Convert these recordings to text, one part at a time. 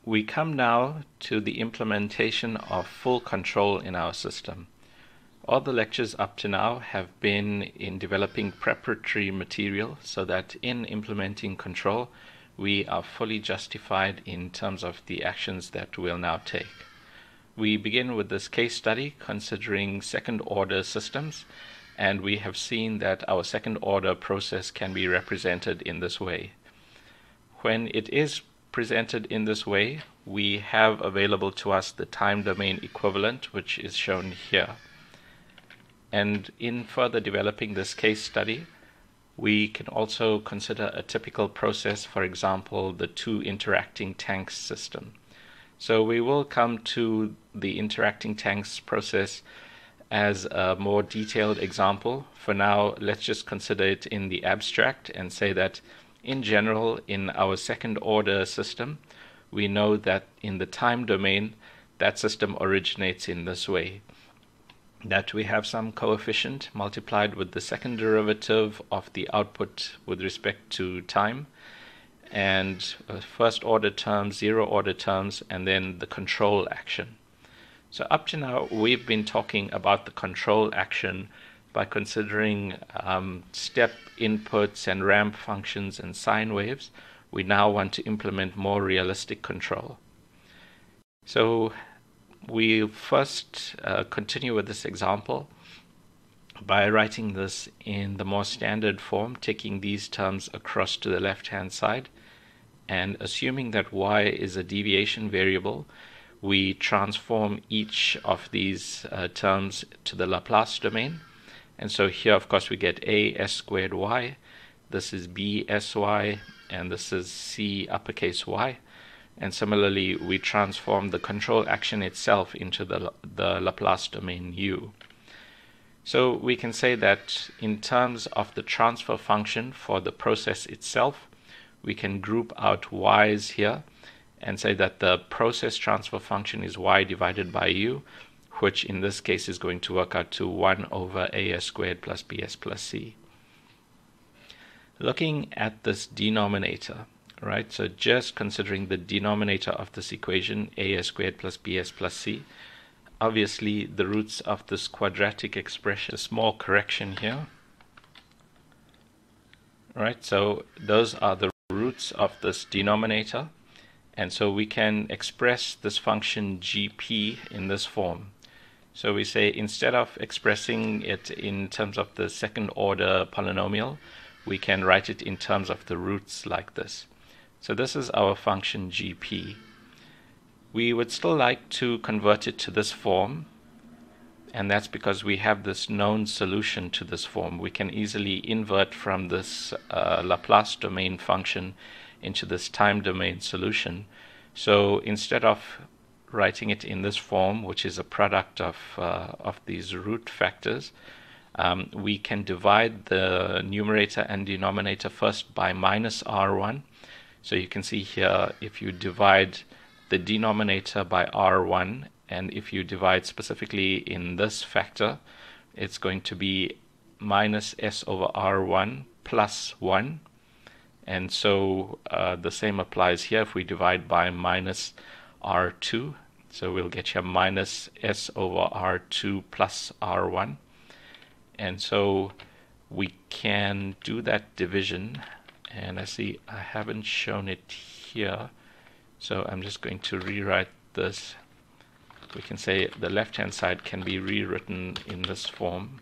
We come now to the implementation of full control in our system. All the lectures up to now have been in developing preparatory material so that in implementing control, we are fully justified in terms of the actions that we'll now take. We begin with this case study considering second-order systems, and we have seen that our second-order process can be represented in this way. When it is presented in this way, we have available to us the time domain equivalent, which is shown here. And in further developing this case study, we can also consider a typical process, for example, the two interacting tanks system. So we will come to the interacting tanks process as a more detailed example. For now, let's just consider it in the abstract and say that in general, in our second order system, we know that in the time domain, that system originates in this way. That we have some coefficient multiplied with the second derivative of the output with respect to time, and first order terms, zero order terms, and then the control action. So up to now, we've been talking about the control action by considering step inputs and ramp functions and sine waves. We now want to implement more realistic control. So we first continue with this example by writing this in the more standard form, taking these terms across to the left-hand side, and assuming that y is a deviation variable, we transform each of these terms to the Laplace domain. And so here, of course, we get a s squared y, this is b sy, and this is c uppercase y. And similarly, we transform the control action itself into the Laplace domain u. So we can say that in terms of the transfer function for the process itself, we can group out y's here and say that the process transfer function is y divided by u, which in this case is going to work out to 1 over as squared plus bs plus c. Looking at this denominator, right, so just considering the denominator of this equation, as squared plus bs plus c, obviously the roots of this quadratic expression, a small correction here, right, so those are the roots of this denominator, and so we can express this function gp in this form. So we say instead of expressing it in terms of the second order polynomial, we can write it in terms of the roots like this. So this is our function gp. We would still like to convert it to this form, and that's because we have this known solution to this form. We can easily invert from this Laplace domain function into this time domain solution. So instead of writing it in this form, which is a product of these root factors, we can divide the numerator and denominator first by minus r1. So you can see here, if you divide the denominator by r1, and if you divide specifically in this factor, it's going to be minus s over r1 plus 1. And so the same applies here if we divide by minus r2. So we'll get here minus s over r2 plus r1. And so we can do that division. And I see I haven't shown it here. So I'm just going to rewrite this. We can say the left-hand side can be rewritten in this form,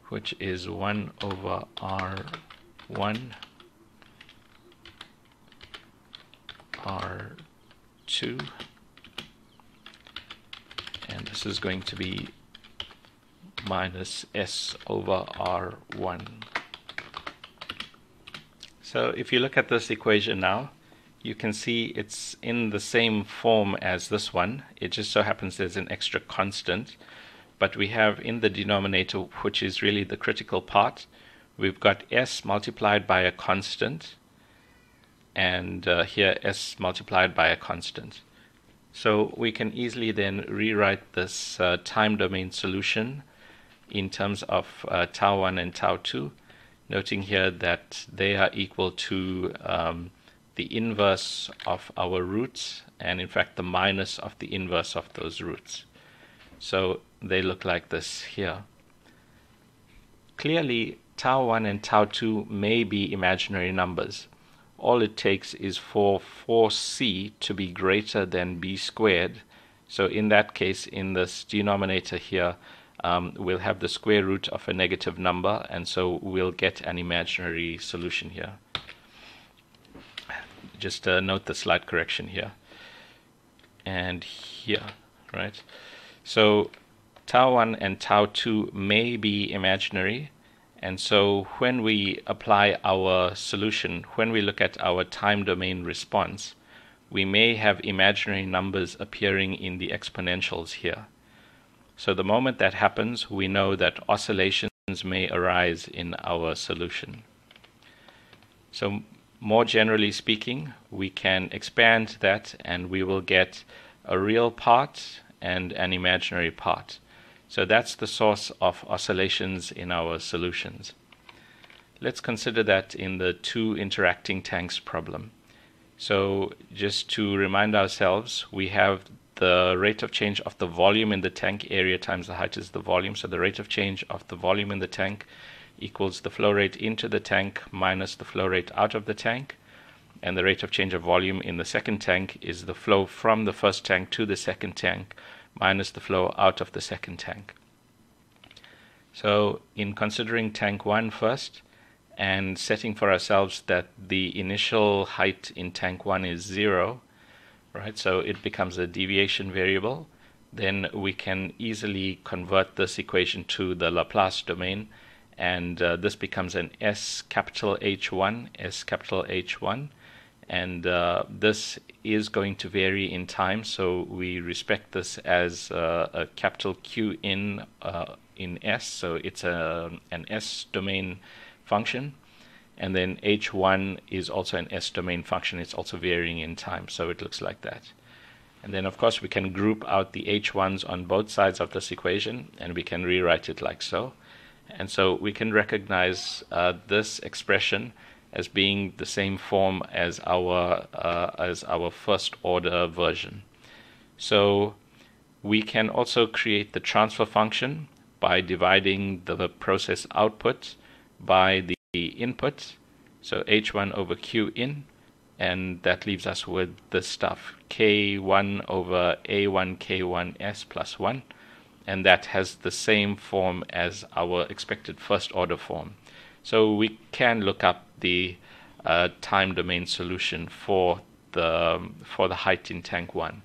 which is 1 over r1 r2, and this is going to be minus s over r1. So if you look at this equation now, you can see it's in the same form as this one. It just so happens there's an extra constant, but we have in the denominator, which is really the critical part, we've got s multiplied by a constant, and here s multiplied by a constant. So we can easily then rewrite this time domain solution in terms of tau 1 and tau 2, noting here that they are equal to the inverse of our roots, and in fact the minus of the inverse of those roots. So they look like this here. Clearly, tau 1 and tau 2 may be imaginary numbers. All it takes is for 4c to be greater than b squared. So in that case, in this denominator here, we'll have the square root of a negative number, and so we'll get an imaginary solution here. Just note the slight correction here and here, right? So tau 1 and tau 2 may be imaginary, and so when we apply our solution, when we look at our time domain response, we may have imaginary numbers appearing in the exponentials here. So the moment that happens, we know that oscillations may arise in our solution. So more generally speaking, we can expand that and we will get a real part and an imaginary part. So that's the source of oscillations in our solutions. Let's consider that in the two interacting tanks problem. So just to remind ourselves, we have the rate of change of the volume in the tank, area times the height is the volume. So the rate of change of the volume in the tank equals the flow rate into the tank minus the flow rate out of the tank. And the rate of change of volume in the second tank is the flow from the first tank to the second tank minus the flow out of the second tank. So in considering tank 1 first, and setting for ourselves that the initial height in tank 1 is 0, right? So it becomes a deviation variable. Then we can easily convert this equation to the Laplace domain, and this becomes an S capital H1, and this is going to vary in time, so we respect this as a capital Q in S, so it's an S domain function, and then H1 is also an S domain function. It's also varying in time, so it looks like that. And then of course we can group out the H1s on both sides of this equation, and we can rewrite it like so. And so we can recognize this expression as being the same form as our first order version. So we can also create the transfer function by dividing the process output by the input, so H1 over Q in, and that leaves us with this stuff, K1 over A1 K1 S plus 1, and that has the same form as our expected first order form. So we can look up the time domain solution for the height in tank 1.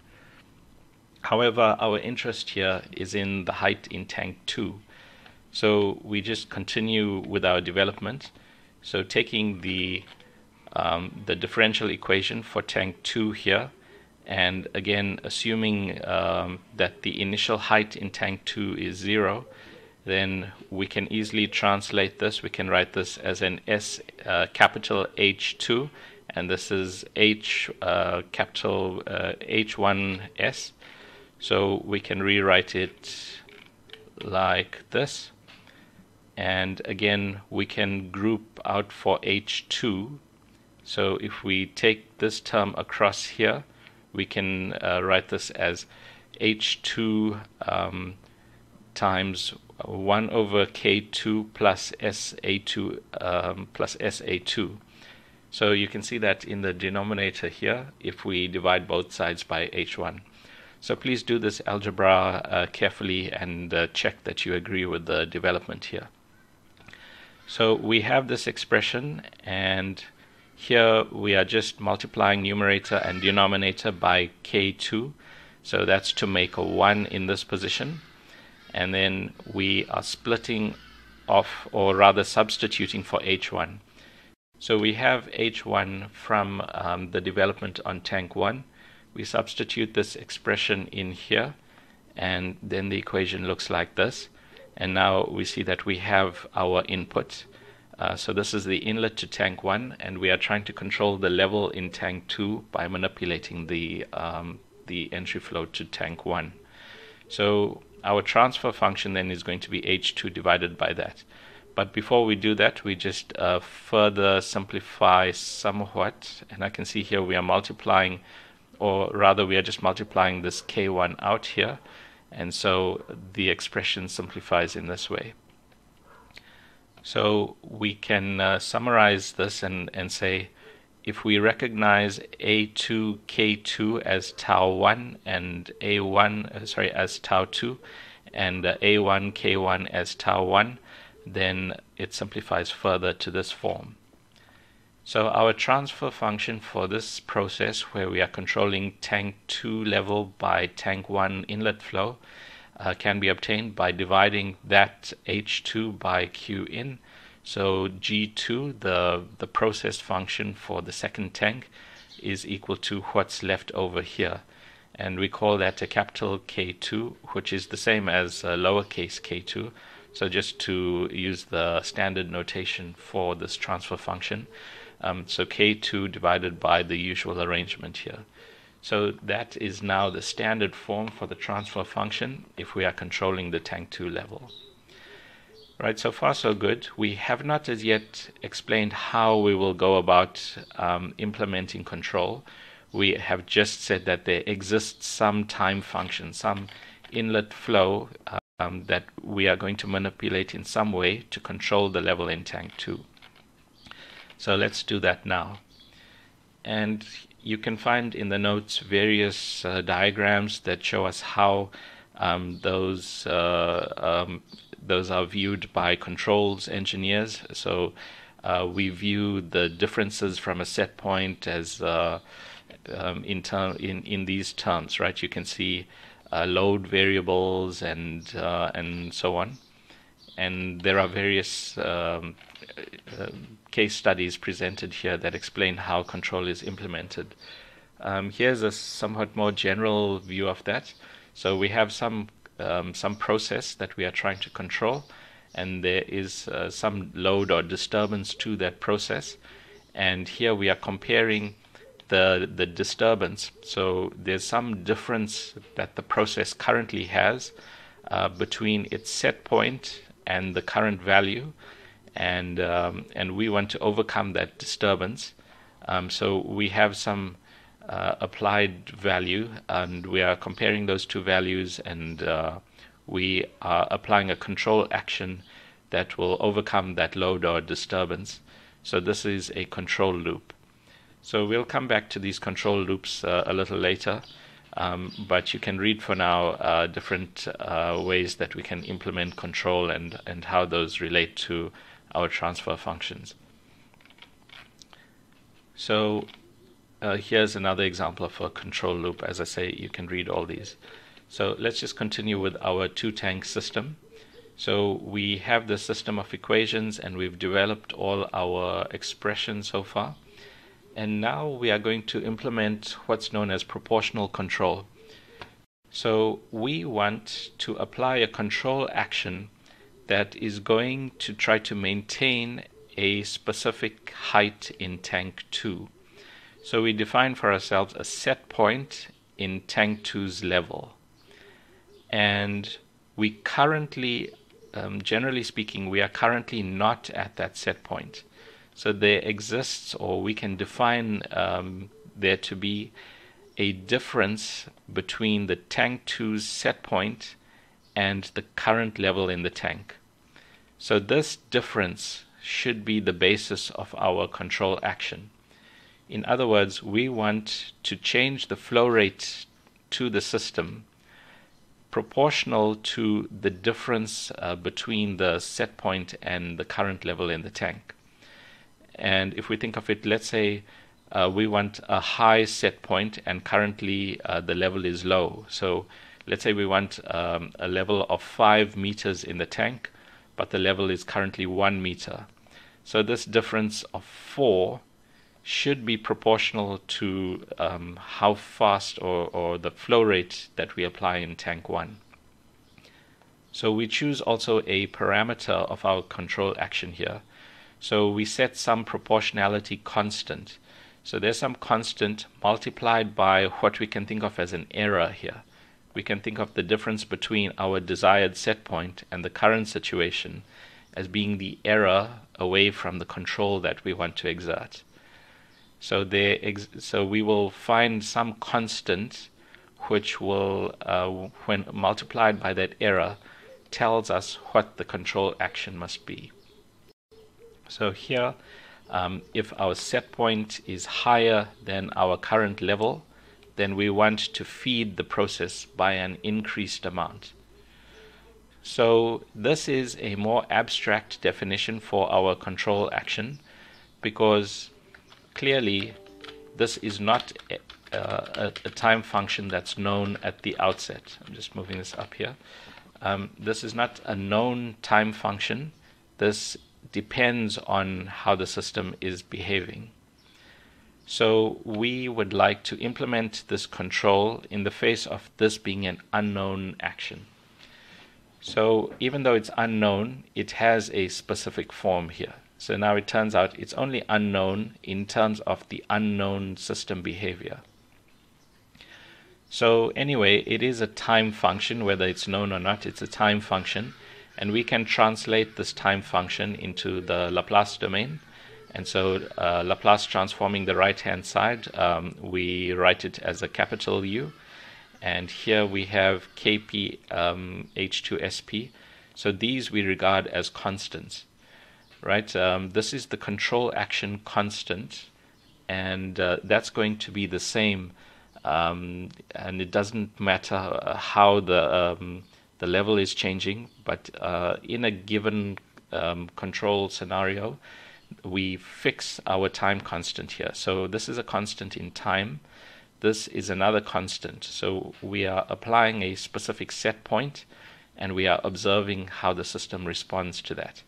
However, our interest here is in the height in tank 2. So we just continue with our development. So taking the differential equation for tank 2 here, and again assuming that the initial height in tank 2 is 0, then we can easily translate this. We can write this as an S capital H2, and this is H capital H1S. So we can rewrite it like this. And again, we can group out for H2. So if we take this term across here, we can write this as H2 times 1 over K2 plus SA2 plus SA2. So you can see that in the denominator here, if we divide both sides by H1. So please do this algebra carefully and check that you agree with the development here. So we have this expression, and here we are just multiplying numerator and denominator by K2. So that's to make a 1 in this position. And then we are splitting off, or rather substituting for H1. So we have H1 from the development on tank 1. We substitute this expression in here, and then the equation looks like this. And now we see that we have our input. So this is the inlet to tank 1, and we are trying to control the level in tank 2 by manipulating the entry flow to tank 1. So our transfer function then is going to be H2 divided by that. But before we do that, we just further simplify somewhat. And I can see here we are multiplying, or rather we are just multiplying this k1 out here. And so the expression simplifies in this way. So we can summarize this and say, if we recognize A2 K2 as tau 1 and A1 as tau 2 and A1 K1 as tau 1, then it simplifies further to this form. So our transfer function for this process, where we are controlling tank 2 level by tank 1 inlet flow, can be obtained by dividing that H2 by Q in. So G2, the process function for the second tank, is equal to what's left over here. And we call that a capital K2, which is the same as lowercase k2. So just to use the standard notation for this transfer function, so K2 divided by the usual arrangement here. So that is now the standard form for the transfer function if we are controlling the tank 2 level. Right, so far so good. We have not as yet explained how we will go about implementing control. We have just said that there exists some time function, some inlet flow that we are going to manipulate in some way to control the level in tank 2. So let's do that now. And you can find in the notes various diagrams that show us how those are viewed by controls engineers. So we view the differences from a set point as in these terms, right? You can see load variables and so on. And there are various case studies presented here that explain how control is implemented. Here's a somewhat more general view of that. So we have some process that we are trying to control, and there is some load or disturbance to that process. And here we are comparing the disturbance. So there's some difference that the process currently has between its set point and the current value, and we want to overcome that disturbance. So we have some applied value, and we are comparing those two values, and we are applying a control action that will overcome that load or disturbance. So this is a control loop. So we'll come back to these control loops a little later, but you can read for now different ways that we can implement control and how those relate to our transfer functions. So here's another example of a control loop. As I say, you can read all these. So let's just continue with our two-tank system. So we have the system of equations, and we've developed all our expressions so far. And now we are going to implement what's known as proportional control. So we want to apply a control action that is going to try to maintain a specific height in tank 2. So we define for ourselves a set point in tank 2's level. And we currently, generally speaking, we are currently not at that set point. So there exists, or we can define there to be a difference between the tank 2's set point and the current level in the tank. So this difference should be the basis of our control action. In other words, we want to change the flow rate to the system proportional to the difference between the set point and the current level in the tank. And if we think of it, let's say we want a high set point, and currently the level is low. So let's say we want a level of 5 meters in the tank, but the level is currently 1 meter. So this difference of 4 should be proportional to how fast or the flow rate that we apply in tank 1. So we choose also a parameter of our control action here. So we set some proportionality constant. So there's some constant multiplied by what we can think of as an error here. We can think of the difference between our desired set point and the current situation as being the error away from the control that we want to exert. So we will find some constant which will, when multiplied by that error, tells us what the control action must be. So here, if our set point is higher than our current level, then we want to feed the process by an increased amount. So this is a more abstract definition for our control action, because clearly this is not a time function that's known at the outset. I'm just moving this up here. This is not a known time function. This depends on how the system is behaving. So we would like to implement this control in the face of this being an unknown action. So even though it's unknown, it has a specific form here. So now it turns out it's only unknown in terms of the unknown system behavior. So anyway, it is a time function, whether it's known or not, it's a time function. And we can translate this time function into the Laplace domain. And so Laplace transforming the right-hand side, we write it as a capital U. And here we have Kp H2SP. So these we regard as constants, right? This is the control action constant, and that's going to be the same. And it doesn't matter how the level is changing, but in a given control scenario, we fix our time constant here. So this is a constant in time. This is another constant. So we are applying a specific set point, and we are observing how the system responds to that.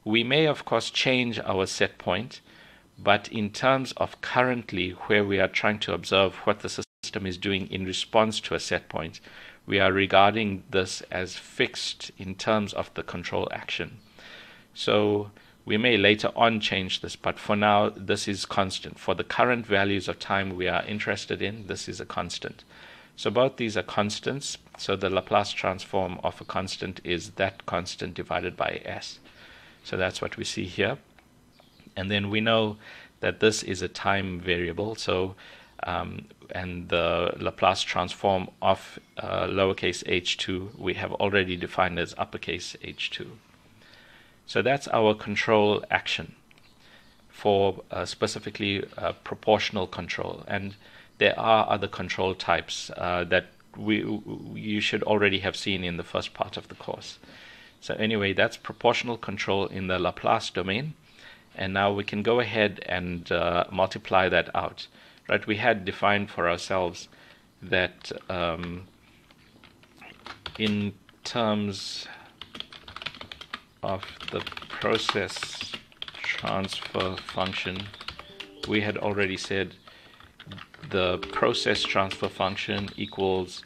We may, of course, change our set point, but in terms of currently where we are trying to observe what the system is doing in response to a set point, we are regarding this as fixed in terms of the control action. So we may later on change this, but for now this is constant. For the current values of time we are interested in, this is a constant. So both these are constants, so the Laplace transform of a constant is that constant divided by s. So that's what we see here. And then we know that this is a time variable, so and the Laplace transform of lowercase h2 we have already defined as uppercase h2. So that's our control action for specifically proportional control. And there are other control types that you should already have seen in the first part of the course. So anyway, that's proportional control in the Laplace domain. And now we can go ahead and multiply that out. Right? We had defined for ourselves that in terms of the process transfer function, we had already said the process transfer function equals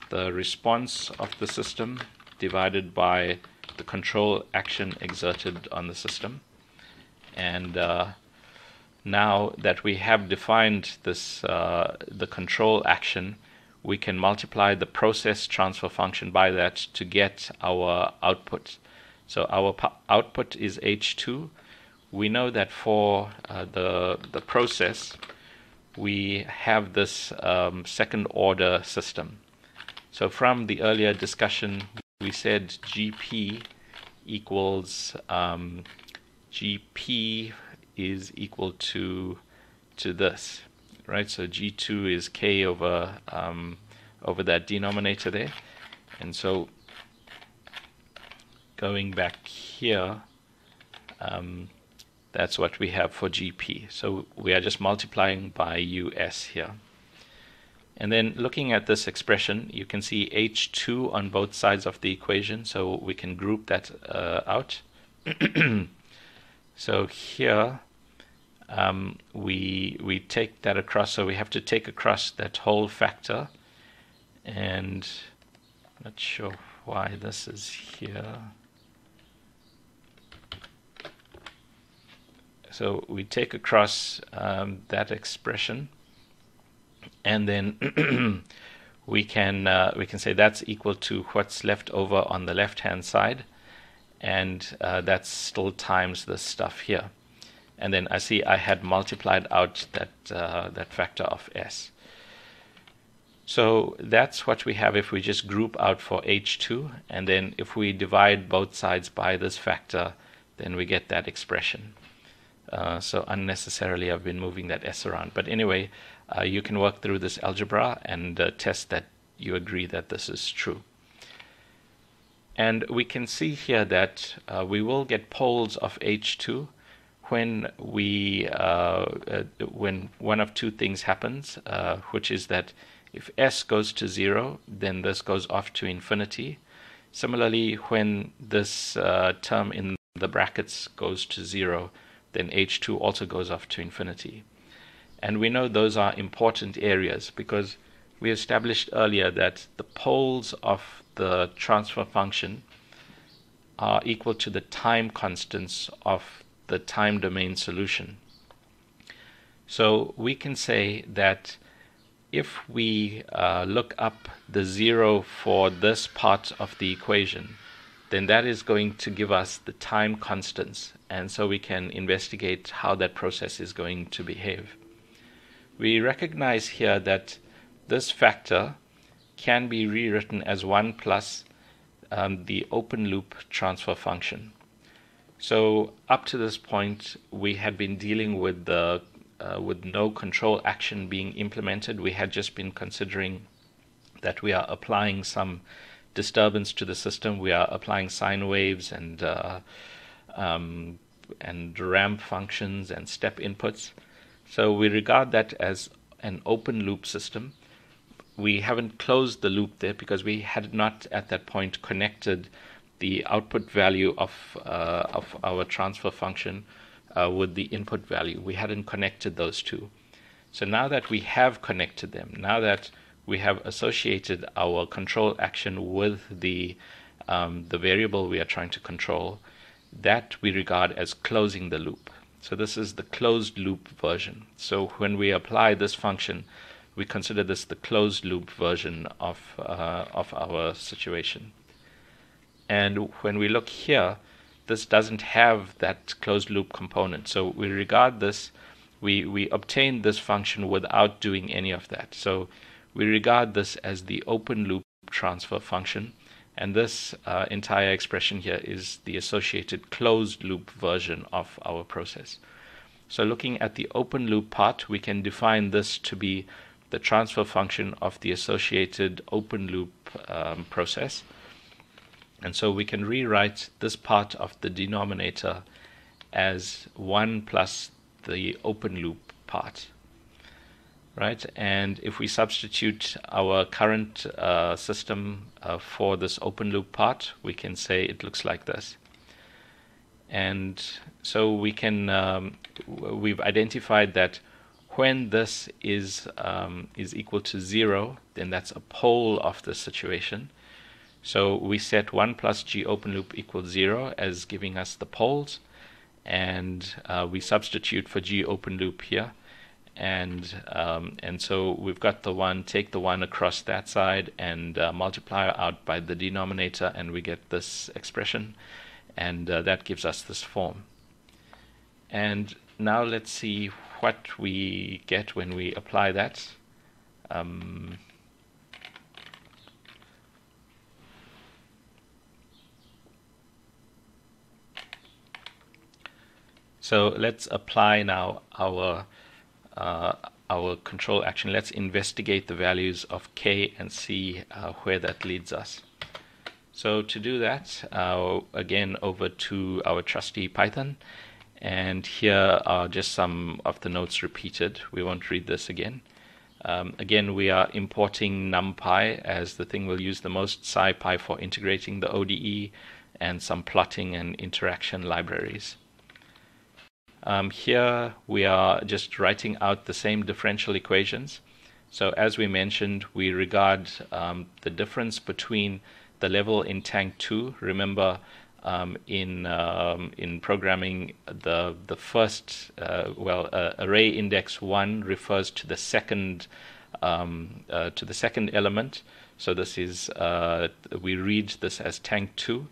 the response of the system divided by the control action exerted on the system. And now that we have defined this, the control action, we can multiply the process transfer function by that to get our output. So our output is H2. We know that for the process, we have this second order system. So from the earlier discussion, we said GP equals GP is equal to this, right? So G2 is K over that denominator there. And so going back here, that's what we have for GP. So we are just multiplying by US here. And then looking at this expression, you can see H2 on both sides of the equation, so we can group that out. So here we take that across, so we have to take across that whole factor, and not sure why this is here. So we take across that expression, and then we can say that's equal to what's left over on the left hand side, and that's still times this stuff here. And then I see I had multiplied out that factor of S. So that's what we have if we just group out for H2, and then if we divide both sides by this factor, then we get that expression. So unnecessarily I've been moving that S around. But anyway, you can work through this algebra and test that you agree that this is true. And we can see here that we will get poles of H2 when when one of two things happens, which is that if S goes to 0, then this goes off to infinity. Similarly, when this term in the brackets goes to 0, then H2 also goes off to infinity. And we know those are important areas because we established earlier that the poles of the transfer function are equal to the time constants of the time domain solution. So we can say that if we look up the 0 for this part of the equation, then that is going to give us the time constants, and so we can investigate how that process is going to behave. We recognize here that this factor can be rewritten as 1 plus the open loop transfer function. So up to this point, we had been dealing with with no control action being implemented. We had just been considering that we are applying some disturbance to the system. We are applying sine waves and ramp functions and step inputs. So we regard that as an open loop system. We haven't closed the loop there because we had not at that point connected the output value of our transfer function with the input value. We hadn't connected those two. So now that we have connected them, now that we have associated our control action with the variable we are trying to control, that we regard as closing the loop. So this is the closed loop version. So when we apply this function, we consider this the closed loop version of our situation. And when we look here, this doesn't have that closed loop component. So we regard this, we obtain this function without doing any of that. So we regard this as the open loop transfer function, and this entire expression here is the associated closed loop version of our process. So looking at the open loop part, we can define this to be the transfer function of the associated open loop process. And so we can rewrite this part of the denominator as 1 plus the open loop part, right? And if we substitute our current system for this open loop part, we can say it looks like this. And so we can we've identified that when this is equal to 0, then that's a pole of the situation. So we set 1 plus g open loop equals 0 as giving us the poles, and we substitute for g open loop here, and so we've got the 1, take the 1 across that side and multiply out by the denominator, and we get this expression, and that gives us this form. And now let's see what we get when we apply that. So let's apply now our control action. Let's investigate the values of k and see where that leads us. So to do that, again over to our trusty Python, and here are just some of the notes repeated. We won't read this again. Again, we are importing NumPy as the thing we'll use the most, SciPy for integrating the ODE, and some plotting and interaction libraries. Here we are just writing out the same differential equations. So as we mentioned, we regard the difference between the level in tank 2. Remember, in programming, the first array index 1 refers to the second element. So this is we read this as tank 2.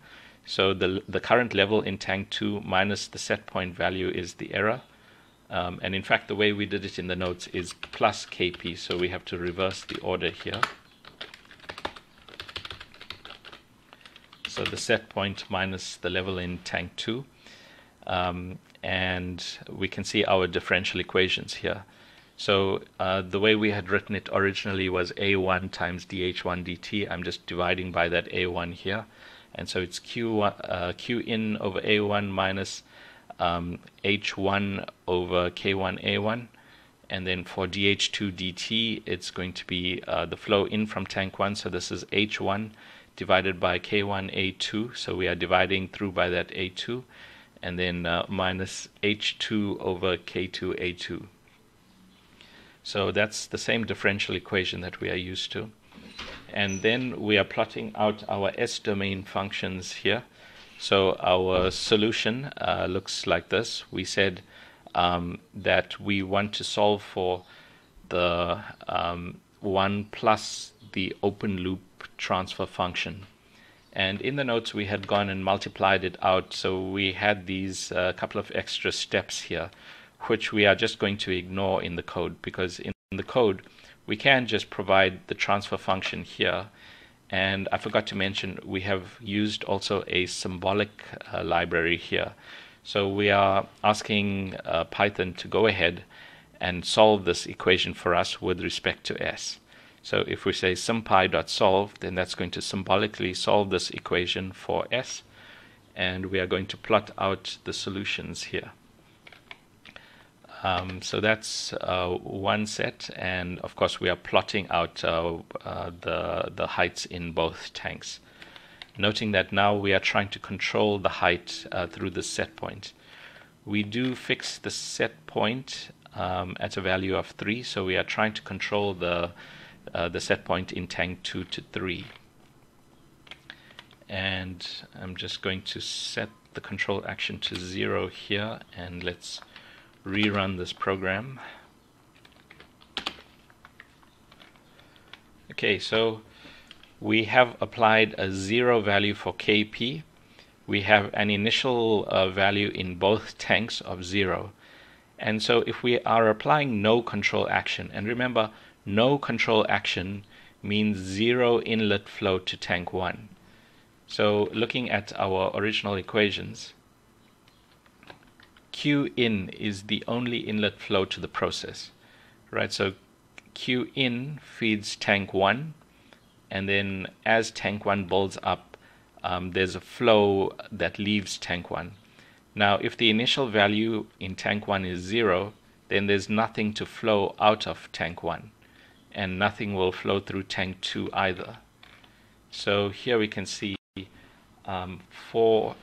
So the current level in tank 2 minus the set point value is the error. And in fact, the way we did it in the notes is plus Kp, so we have to reverse the order here. So the set point minus the level in tank 2. And we can see our differential equations here. So the way we had written it originally was A1 times dH1 dt. I'm just dividing by that A1 here. And so it's Q in over A1 minus H1 over K1 A1. And then for dH2 dt, it's going to be the flow in from tank 1. So this is H1 divided by K1 A2. So we are dividing through by that A2. And then minus H2 over K2 A2. So that's the same differential equation that we are used to. And then we are plotting out our S-domain functions here. So our solution looks like this. We said that we want to solve for the 1 plus the open loop transfer function. And in the notes we had gone and multiplied it out, so we had these couple of extra steps here, which we are just going to ignore in the code, because in the code we can just provide the transfer function here. And I forgot to mention, we have used also a symbolic library here. So we are asking Python to go ahead and solve this equation for us with respect to S. So if we say sympy.solve, then that's going to symbolically solve this equation for S, and we are going to plot out the solutions here. So that's one set, and of course we are plotting out the heights in both tanks. Noting that now we are trying to control the height through the set point. We do fix the set point at a value of 3, so we are trying to control the set point in tank 2 to 3. And I'm just going to set the control action to 0 here, and let's rerun this program. Okay, so we have applied a 0 value for Kp. We have an initial value in both tanks of 0. And so if we are applying no control action, and remember, no control action means 0 inlet flow to tank 1. So looking at our original equations, Q in is the only inlet flow to the process, right? So Q in feeds tank 1, and then as tank 1 builds up, there's a flow that leaves tank 1. Now, if the initial value in tank 1 is 0, then there's nothing to flow out of tank 1, and nothing will flow through tank 2 either. So here we can see for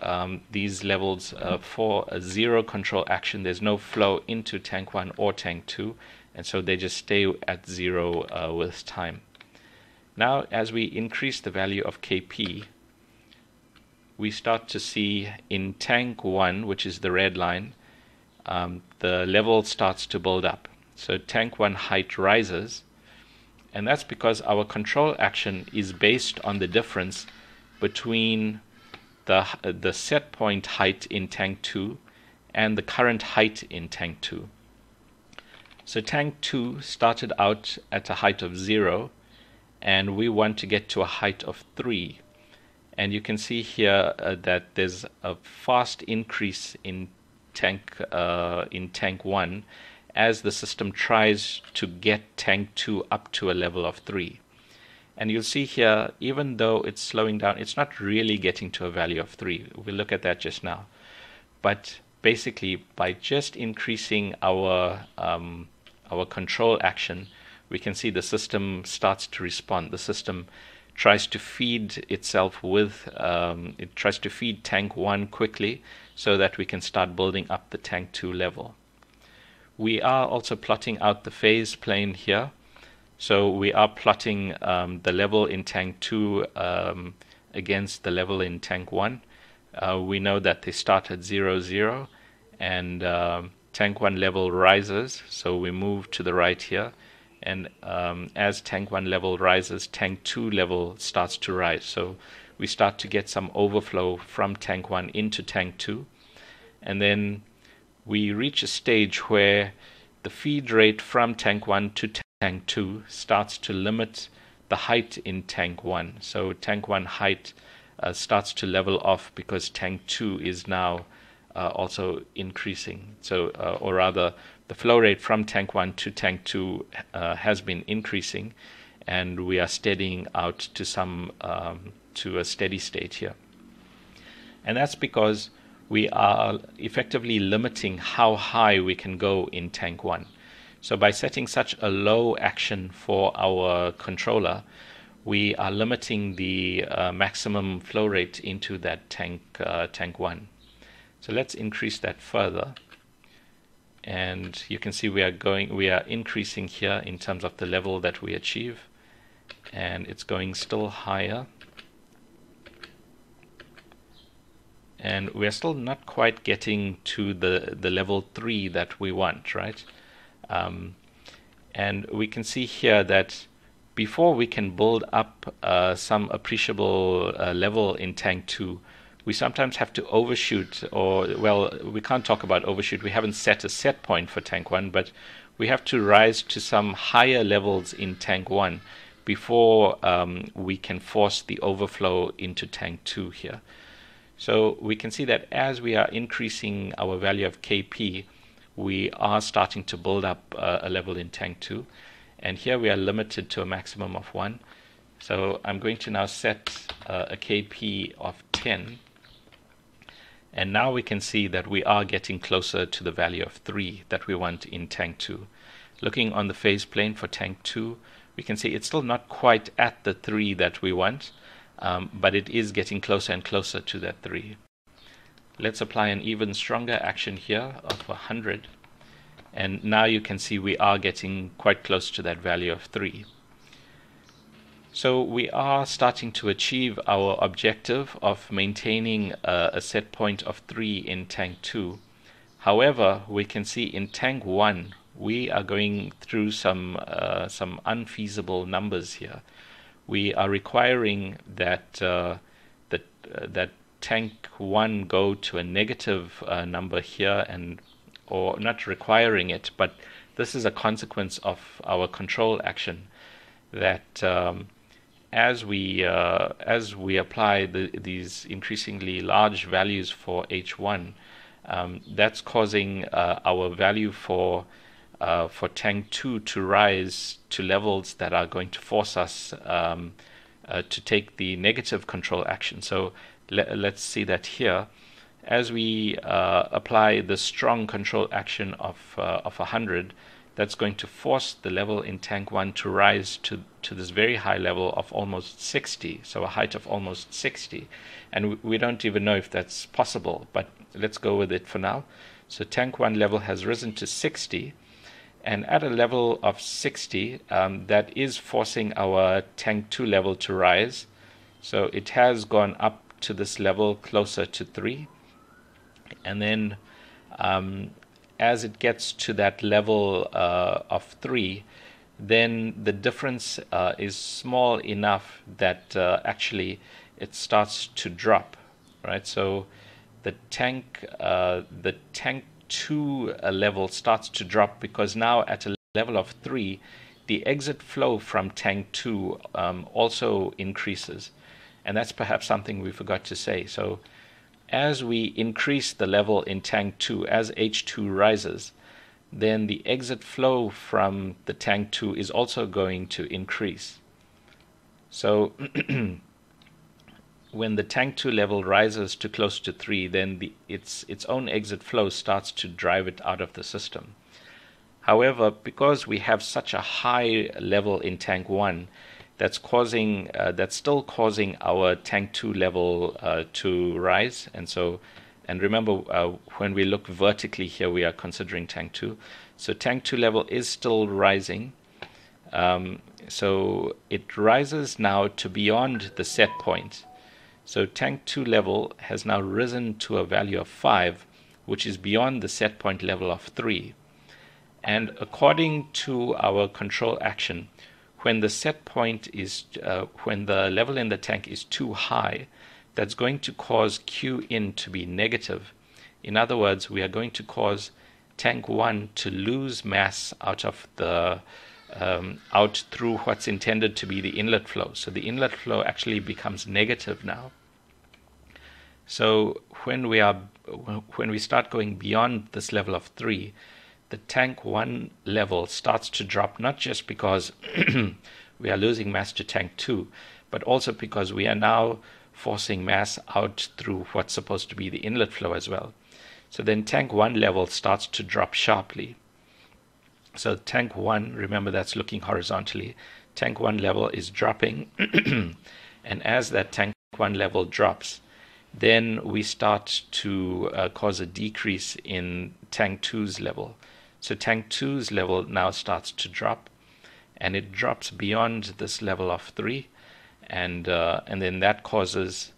these levels, for a 0 control action, there's no flow into tank 1 or tank 2, and so they just stay at 0 with time. Now, as we increase the value of Kp, we start to see in tank 1, which is the red line, the level starts to build up. So tank 1 height rises, and that's because our control action is based on the difference between the set point height in tank 2 and the current height in tank 2. So tank 2 started out at a height of 0, and we want to get to a height of 3. And you can see here that there's a fast increase in tank 1 as the system tries to get tank 2 up to a level of 3. And you'll see here, even though it's slowing down, it's not really getting to a value of 3. We'll look at that just now. But basically, by just increasing our control action, we can see the system starts to respond. The system tries to feed itself with, it tries to feed tank 1 quickly so that we can start building up the tank 2 level. We are also plotting out the phase plane here. So we are plotting the level in tank 2 against the level in tank 1. We know that they start at 0, 0, and tank 1 level rises, so we move to the right here, and as tank 1 level rises, tank 2 level starts to rise. So we start to get some overflow from tank 1 into tank 2, and then we reach a stage where the feed rate from tank 1 to tank 2 starts to limit the height in tank 1. So tank 1 height starts to level off because tank 2 is now also increasing. So, or rather, the flow rate from tank 1 to tank 2 has been increasing, and we are steadying out to to a steady state here. And that's because we are effectively limiting how high we can go in tank 1. So by setting such a low action for our controller, we are limiting the maximum flow rate into that tank 1. So let's increase that further. And you can see we are increasing here in terms of the level that we achieve, and it's going still higher. And we're still not quite getting to the level 3 that we want, right? And we can see here that before we can build up some appreciable level in tank 2, we sometimes have to overshoot, or, well, we can't talk about overshoot. We haven't set a set point for tank 1, but we have to rise to some higher levels in tank 1 before we can force the overflow into tank 2 here. So we can see that as we are increasing our value of Kp, we are starting to build up a level in tank 2. And here we are limited to a maximum of 1. So I'm going to now set a Kp of 10. And now we can see that we are getting closer to the value of 3 that we want in tank 2. Looking on the phase plane for tank 2, we can see it's still not quite at the 3 that we want, but it is getting closer and closer to that 3. Let's apply an even stronger action here of 100. And now you can see we are getting quite close to that value of 3. So we are starting to achieve our objective of maintaining a set point of 3 in tank 2. However, we can see in tank 1 we are going through some unfeasible numbers here. We are requiring that that tank 1 go to a negative number here, or not requiring it, but this is a consequence of our control action, that as we apply these increasingly large values for H1, that's causing our value for tank 2 to rise to levels that are going to force us to take the negative control action. So let's see that here. As we apply the strong control action of 100, that's going to force the level in tank 1 to rise to this very high level of almost 60, so a height of almost 60. And we don't even know if that's possible, but let's go with it for now. So tank 1 level has risen to 60, and at a level of 60, that is forcing our tank 2 level to rise. So it has gone up to this level closer to 3. And then as it gets to that level of 3, then the difference is small enough that actually it starts to drop, right? So the tank 2 level starts to drop, because now at a level of 3, the exit flow from tank 2 also increases. And that's perhaps something we forgot to say. So as we increase the level in tank 2, as H2 rises, then the exit flow from the tank 2 is also going to increase. So when the tank 2 level rises to close to 3, then its own exit flow starts to drive it out of the system. However, because we have such a high level in tank 1, that's still causing our tank 2 level to rise. And remember, when we look vertically here, we are considering tank 2. So tank 2 level is still rising. So it rises now to beyond the set point. So tank 2 level has now risen to a value of 5, which is beyond the set point level of 3. And according to our control action, when the set point is, when the level in the tank is too high, that's going to cause Q in to be negative. In other words, we are going to cause tank 1 to lose mass out of the out through what's intended to be the inlet flow. So the inlet flow actually becomes negative now. So when we start going beyond this level of 3, the tank 1 level starts to drop, not just because we are losing mass to tank 2, but also because we are now forcing mass out through what's supposed to be the inlet flow as well. So then tank 1 level starts to drop sharply. So tank 1, remember that's looking horizontally, tank 1 level is dropping, and as that tank 1 level drops, then we start to cause a decrease in tank 2's level. So tank 2's level now starts to drop, and it drops beyond this level of 3, and then that causes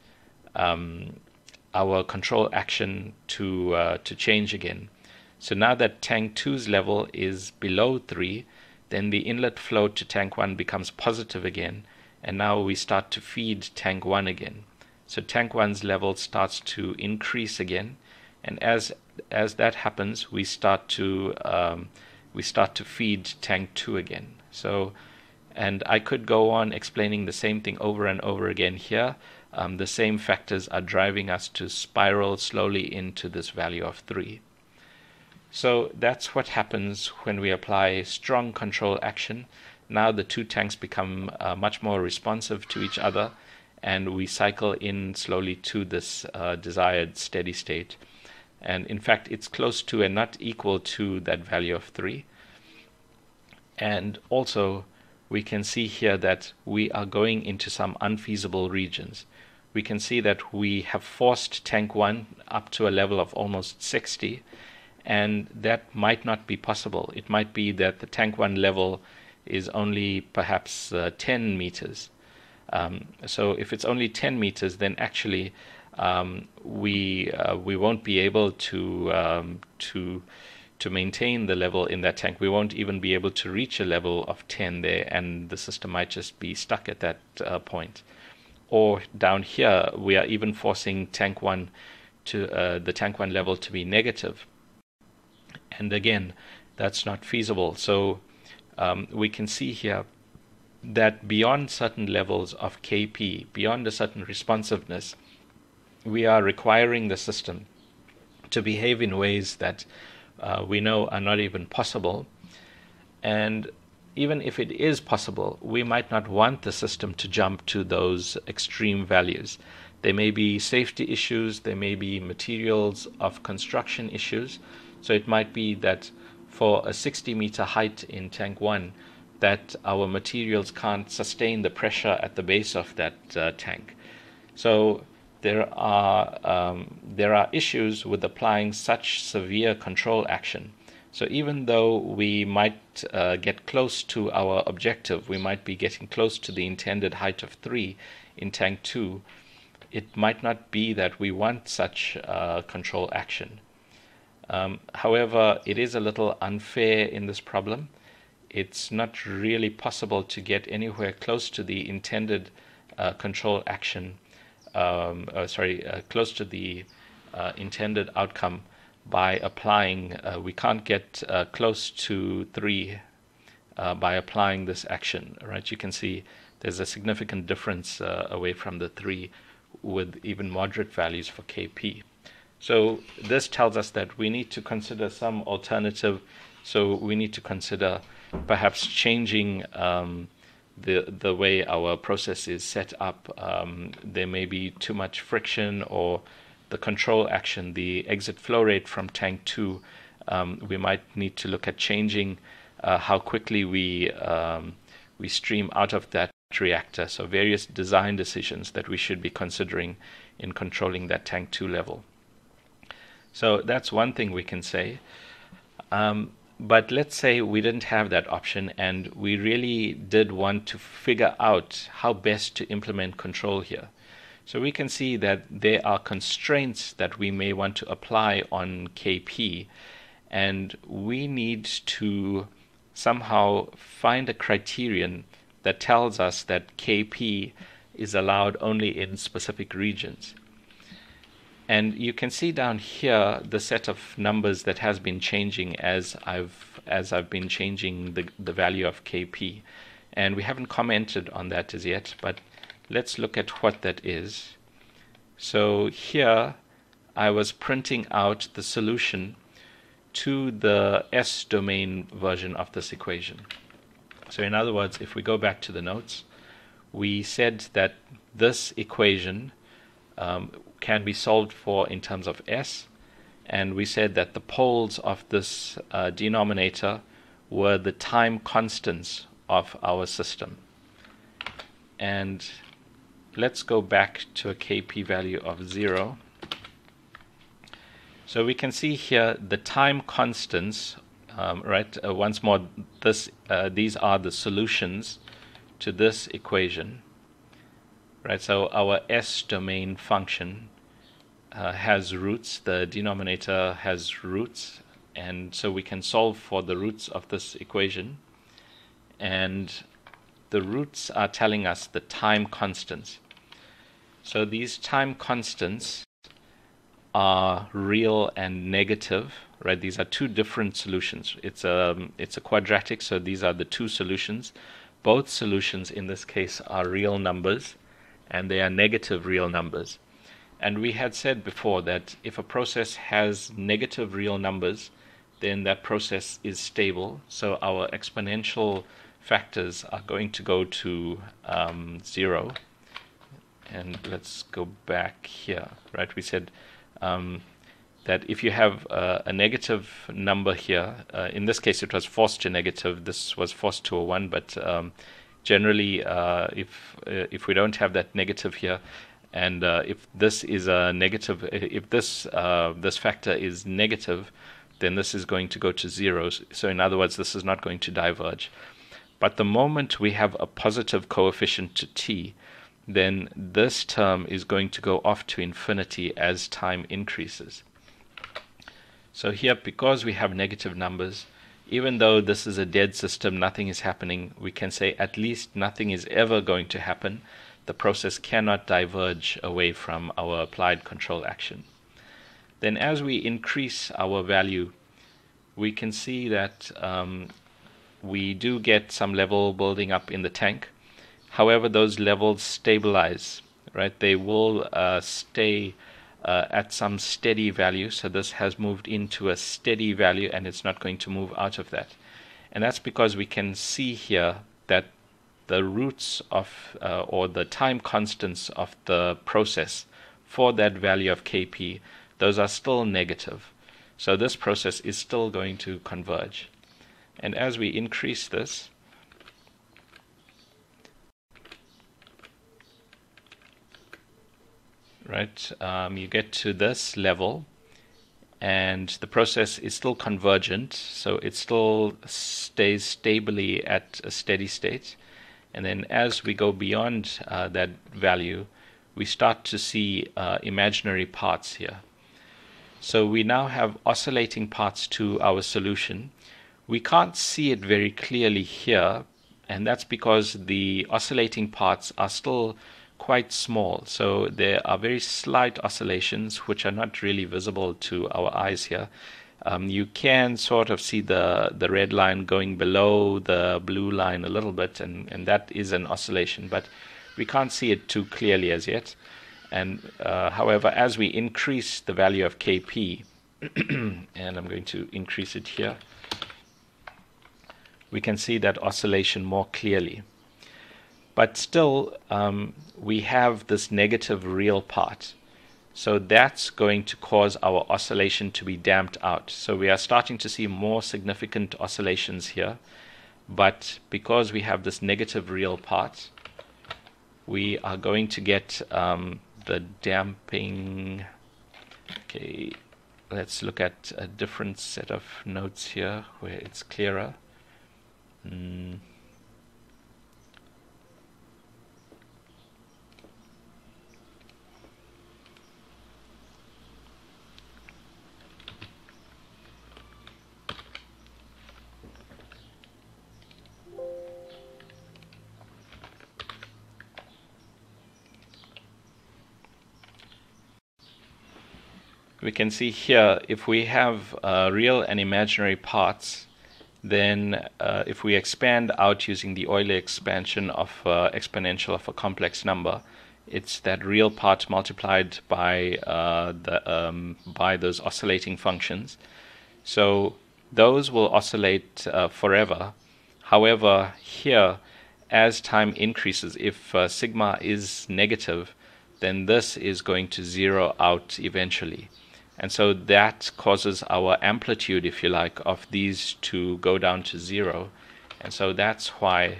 our control action to change again. So now that tank 2's level is below 3, then the inlet flow to tank 1 becomes positive again, and now we start to feed tank 1 again. So tank 1's level starts to increase again, and as that happens, we start to feed tank 2 again. So, and I could go on explaining the same thing over and over again here. The same factors are driving us to spiral slowly into this value of 3. So that's what happens when we apply strong control action. Now the two tanks become much more responsive to each other, and we cycle in slowly to this desired steady state. And in fact, it's close to and not equal to that value of 3. And also, we can see here that we are going into some unfeasible regions. We can see that we have forced tank 1 up to a level of almost 60, and that might not be possible. It might be that the tank 1 level is only perhaps 10 meters. So if it's only 10 meters, then actually we won't be able to maintain the level in that tank. We won't even be able to reach a level of 10 there, and the system might just be stuck at that point. Or down here, we are even forcing tank 1 to the tank 1 level to be negative, and again, that's not feasible. So we can see here that beyond certain levels of Kp, beyond a certain responsiveness, we are requiring the system to behave in ways that we know are not even possible. And even if it is possible, we might not want the system to jump to those extreme values. There may be safety issues, there may be materials of construction issues. So it might be that for a 60-meter height in tank 1, that our materials can't sustain the pressure at the base of that tank. So there are issues with applying such severe control action. So even though we might get close to our objective, we might be getting close to the intended height of 3 in tank 2, it might not be that we want such control action. However, it is a little unfair in this problem. It's not really possible to get anywhere close to the intended control action, close to the intended outcome by applying, we can't get close to 3 by applying this action, right? You can see there's a significant difference away from the 3 with even moderate values for Kp. So this tells us that we need to consider some alternative. So we need to consider perhaps changing the way our process is set up. There may be too much friction, or the control action, the exit flow rate from tank 2, we might need to look at changing how quickly we stream out of that reactor. So various design decisions that we should be considering in controlling that tank 2 level. So that's one thing we can say. But let's say we didn't have that option, and we really did want to figure out how best to implement control here. So we can see that there are constraints that we may want to apply on Kp, and we need to somehow find a criterion that tells us that Kp is allowed only in specific regions. And you can see down here the set of numbers that has been changing as I've been changing the value of Kp. And we haven't commented on that as yet, but let's look at what that is. So here I was printing out the solution to the S domain version of this equation. So in other words, if we go back to the notes, we said that this equation can be solved for in terms of S, and we said that the poles of this denominator were the time constants of our system. And let's go back to a Kp value of 0. So we can see here the time constants, once more, these are the solutions to this equation. Right, so our S domain function has roots, the denominator has roots, and so we can solve for the roots of this equation. And the roots are telling us the time constants. So these time constants are real and negative, right? These are two different solutions. It's a quadratic, so these are the two solutions. Both solutions in this case are real numbers, and they are negative real numbers. And we had said before that if a process has negative real numbers, then that process is stable. So our exponential factors are going to go to 0. And let's go back here, right? We said that if you have a negative number here, in this case it was forced to negative, this was forced to a 1, but generally if we don't have that negative here, and if this is a negative, if this factor is negative, then this is going to go to 0. So in other words, this is not going to diverge. But the moment we have a positive coefficient to t, then this term is going to go off to infinity as time increases. So here, because we have negative numbers, even though this is a dead system, nothing is happening, we can say at least nothing is ever going to happen. The process cannot diverge away from our applied control action. Then as we increase our value, we can see that we do get some level building up in the tank. However, those levels stabilize, right? They will stay at some steady value. So this has moved into a steady value, and it's not going to move out of that. And that's because we can see here that the roots of, or the time constants of the process for that value of Kp, those are still negative. So this process is still going to converge. And as we increase this, right, you get to this level, and the process is still convergent, so it still stays stably at a steady state. And then as we go beyond that value, we start to see imaginary parts here. So we now have oscillating parts to our solution. We can't see it very clearly here, and that's because the oscillating parts are still quite small. So there are very slight oscillations which are not really visible to our eyes here. You can sort of see the red line going below the blue line a little bit, and that is an oscillation, but we can't see it too clearly as yet. And however, as we increase the value of Kp, and I'm going to increase it here, we can see that oscillation more clearly. But still, we have this negative real part. So that's going to cause our oscillation to be damped out. So we are starting to see more significant oscillations here. But because we have this negative real part, we are going to get the damping. Okay, let's look at a different set of notes here where it's clearer. we can see here, if we have real and imaginary parts, then if we expand out using the Euler expansion of exponential of a complex number, it's that real part multiplied by those oscillating functions. So those will oscillate forever. However, here, as time increases, if sigma is negative, then this is going to zero out eventually. And so that causes our amplitude, if you like, of these to go down to zero. And so that's why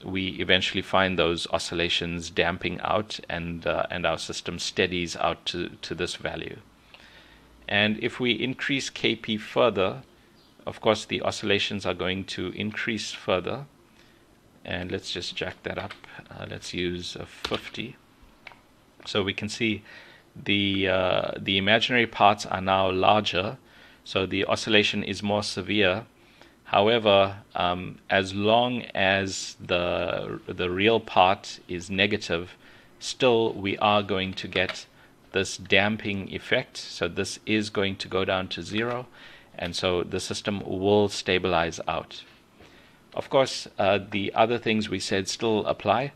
we eventually find those oscillations damping out, and our system steadies out to this value. And if we increase Kp further, of course the oscillations are going to increase further. And let's just jack that up. Let's use 50. So we can see the imaginary parts are now larger, so the oscillation is more severe. However, as long as the real part is negative, still we are going to get this damping effect. So this is going to go down to zero, and so the system will stabilize out. Of course, the other things we said still apply.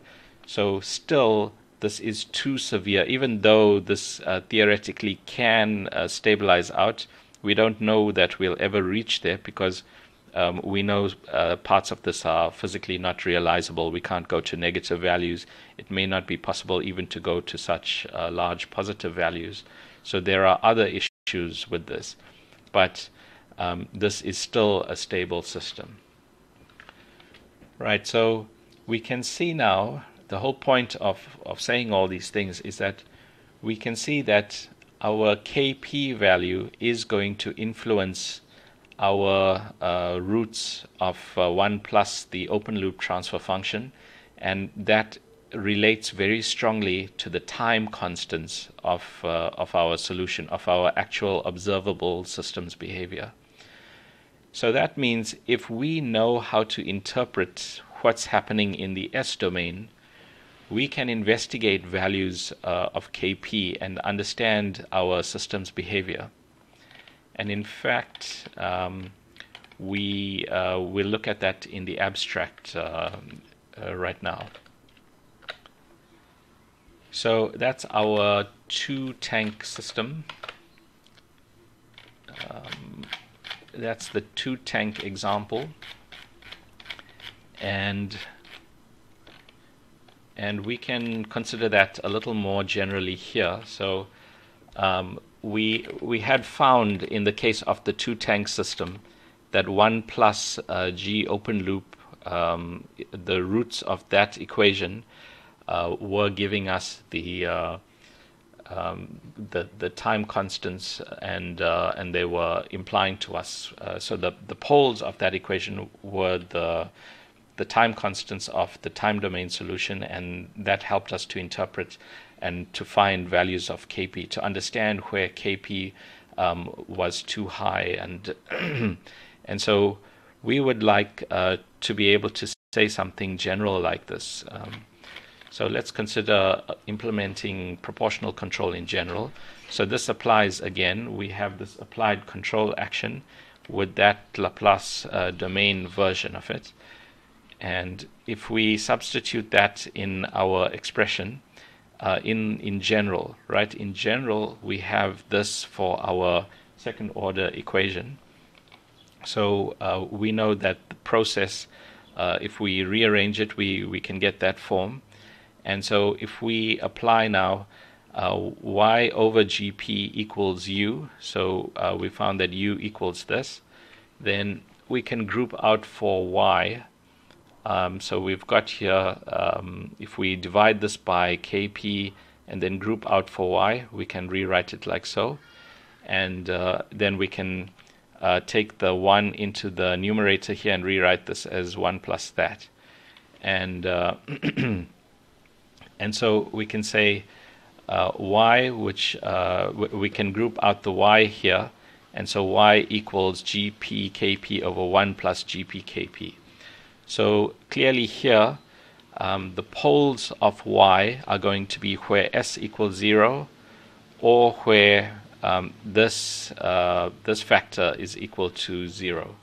So still, this is too severe. Even though this theoretically can stabilize out, we don't know that we'll ever reach there, because we know parts of this are physically not realizable. We can't go to negative values. It may not be possible even to go to such large positive values. So there are other issues with this. But this is still a stable system. Right, so we can see now, the whole point of saying all these things is that we can see that our Kp value is going to influence our roots of 1 plus the open loop transfer function, and that relates very strongly to the time constants of our solution, of our actual observable system's behavior. So that means if we know how to interpret what's happening in the S domain, we can investigate values of Kp and understand our system's behavior. And in fact, we will look at that in the abstract right now. So that's our two-tank system. That's the two-tank example, and we can consider that a little more generally here. So we had found in the case of the two-tank system that 1 plus G open loop, the roots of that equation were giving us the time constants, and they were implying to us. So the poles of that equation were the time constants of the time domain solution, and that helped us to interpret and to find values of Kp, to understand where Kp was too high, and so we would like to be able to say something general like this. So let's consider implementing proportional control in general. So this applies again. We have this applied control action with that Laplace domain version of it. And if we substitute that in our expression, in general, right? In general, we have this for our second order equation. So we know that the process, if we rearrange it, we can get that form. And so if we apply now y over gp equals u, so we found that u equals this, then we can group out for y. So we've got here, if we divide this by kp and then group out for y, we can rewrite it like so. And then we can take the 1 into the numerator here and rewrite this as 1 plus that. And and so we can say y, which we can group out the y here, and so y equals gp kp over 1 plus gp kp. So clearly here, the poles of y are going to be where s equals 0, or where this factor is equal to 0.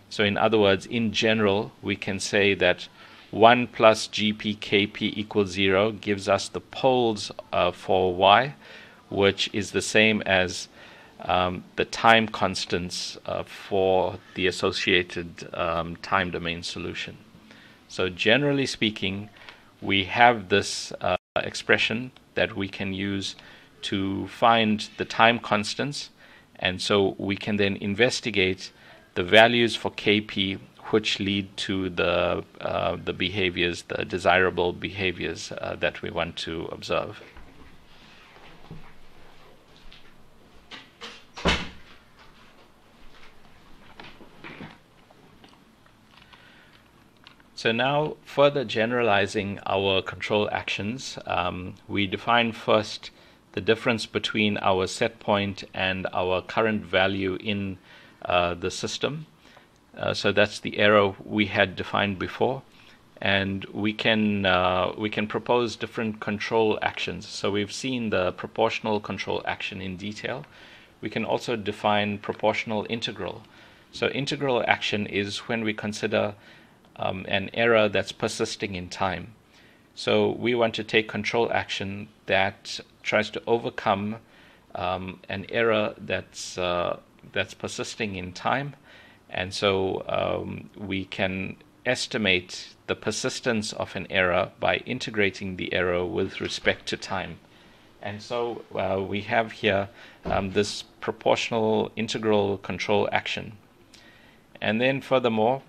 So in other words, in general, we can say that 1 plus GP Kp equals 0 gives us the poles for y, which is the same as the time constants for the associated time domain solution. So generally speaking, we have this expression that we can use to find the time constants, and so we can then investigate the values for Kp which lead to the behaviors, the desirable behaviors that we want to observe. So now, further generalizing our control actions, we define first the difference between our set point and our current value in the system. So that's the error we had defined before, and we can propose different control actions. So we've seen the proportional control action in detail. We can also define proportional integral. So integral action is when we consider an error that's persisting in time. So we want to take control action that tries to overcome an error that's persisting in time, and so we can estimate the persistence of an error by integrating the error with respect to time. And so we have here this proportional integral control action. And then furthermore,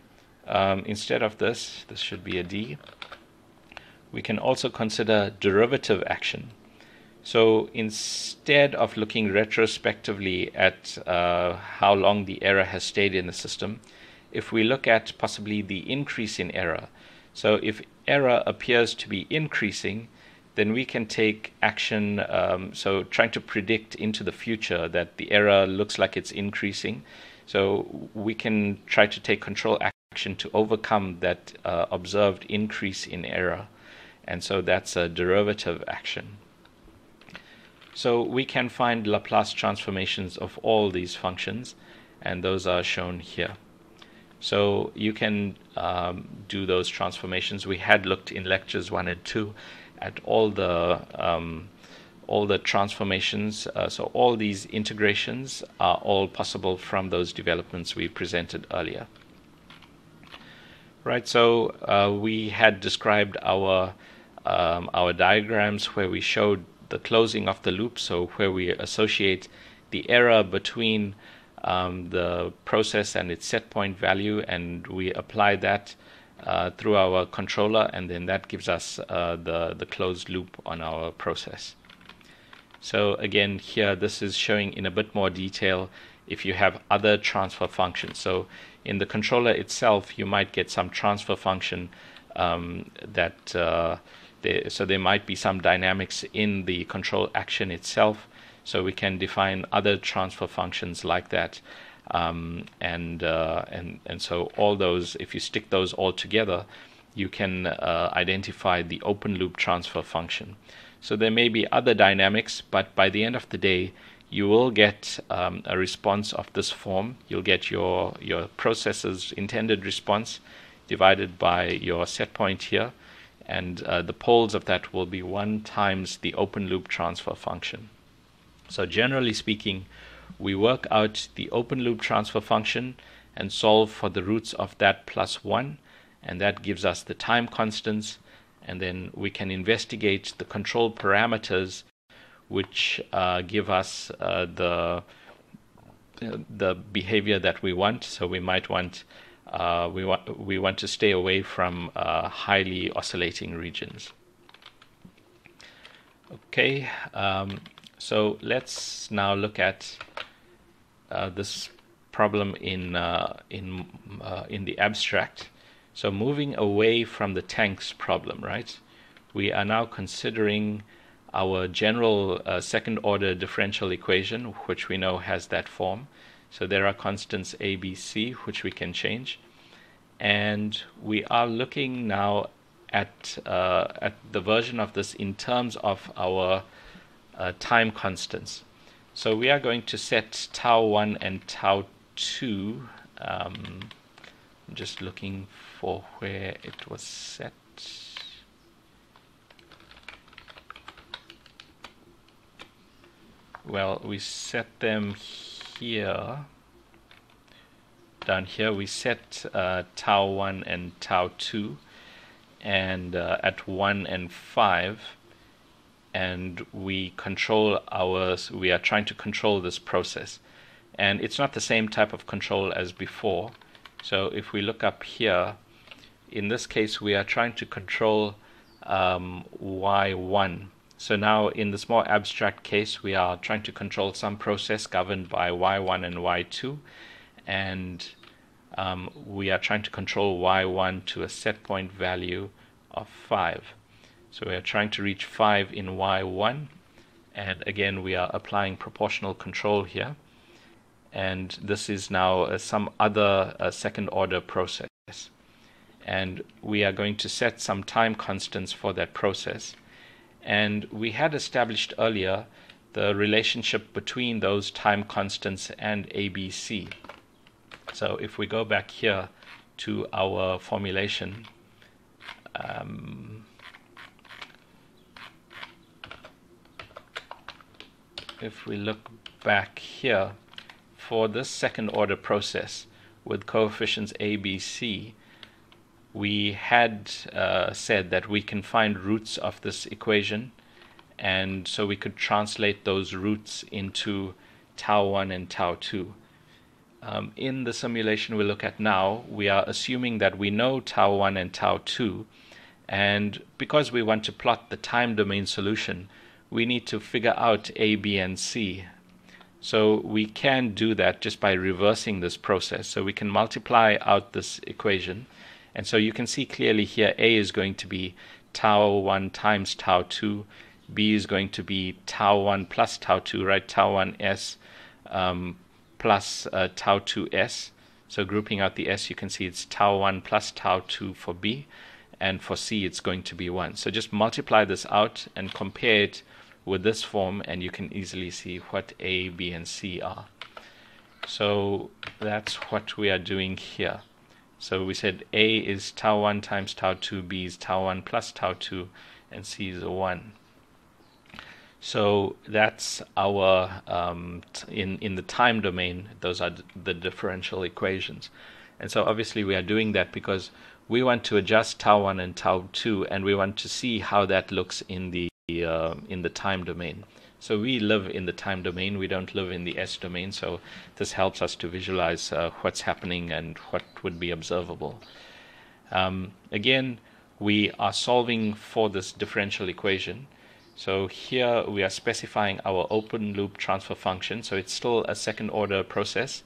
instead of this should be a D. We can also consider derivative action. So instead of looking retrospectively at how long the error has stayed in the system, if we look at possibly the increase in error, so if error appears to be increasing, then we can take action, so trying to predict into the future that the error looks like it's increasing. So we can try to take control action to overcome that observed increase in error. And so that's a derivative action. So we can find Laplace transformations of all these functions, and those are shown here. So you can do those transformations. We had looked in lectures 1 and 2 at all the transformations. So all these integrations are all possible from those developments we presented earlier. Right. So we had described our diagrams where we showed the closing of the loop, so where we associate the error between the process and its set point value, and we apply that through our controller, and then that gives us the closed loop on our process. So again, here this is showing in a bit more detail if you have other transfer functions. So in the controller itself, you might get some transfer function so there might be some dynamics in the control action itself. So we can define other transfer functions like that, and so all those, if you stick those all together, you can identify the open loop transfer function. So there may be other dynamics, but by the end of the day, you will get a response of this form. You'll get your process's intended response divided by your set point here, and the poles of that will be 1 times the open loop transfer function. So generally speaking, we work out the open loop transfer function and solve for the roots of that plus 1, and that gives us the time constants, and then we can investigate the control parameters which give us the behavior that we want. So we might want we want to stay away from highly oscillating regions. Okay, so let's now look at this problem in the abstract. So moving away from the tanks problem, right? We are now considering our general second-order differential equation, which we know has that form. So there are constants A, B, C, which we can change. And we are looking now at the version of this in terms of our time constants. So we are going to set tau 1 and tau 2. I'm just looking for where it was set. Well, we set them here. Down here we set tau 1 and tau 2, and at 1 and 5, and we are trying to control this process. And it's not the same type of control as before. So if we look up here, in this case we are trying to control y1. So now in this more abstract case, we are trying to control some process governed by y1 and y2, and we are trying to control y1 to a set point value of 5. So we are trying to reach 5 in y1, and again we are applying proportional control here, and this is now some other second order process, and we are going to set some time constants for that process. And we had established earlier the relationship between those time constants and ABC. So if we go back here to our formulation, if we look back here, for this second order process with coefficients A, B, C, we had said that we can find roots of this equation, and so we could translate those roots into tau 1 and tau 2. In the simulation we look at now, we are assuming that we know tau 1 and tau 2, and because we want to plot the time domain solution, we need to figure out A, B, and C. So we can do that just by reversing this process. So we can multiply out this equation. And so you can see clearly here A is going to be tau 1 times tau 2, B is going to be tau 1 plus tau 2, right? Tau 1s plus tau 2s. So grouping out the s, you can see it's tau 1 plus tau 2 for B, and for C it's going to be 1. So just multiply this out and compare it with this form, and you can easily see what A, B, and C are. So that's what we are doing here. So we said A is tau 1 times tau 2, B is tau 1 plus tau 2, and C is 1. So that's our, in the time domain, those are the differential equations. And so obviously we are doing that because we want to adjust tau 1 and tau 2, and we want to see how that looks in the time domain. So we live in the time domain, we don't live in the S domain, so this helps us to visualize what's happening and what would be observable. Again, we are solving for this differential equation. So here we are specifying our open loop transfer function, so it's still a second order process,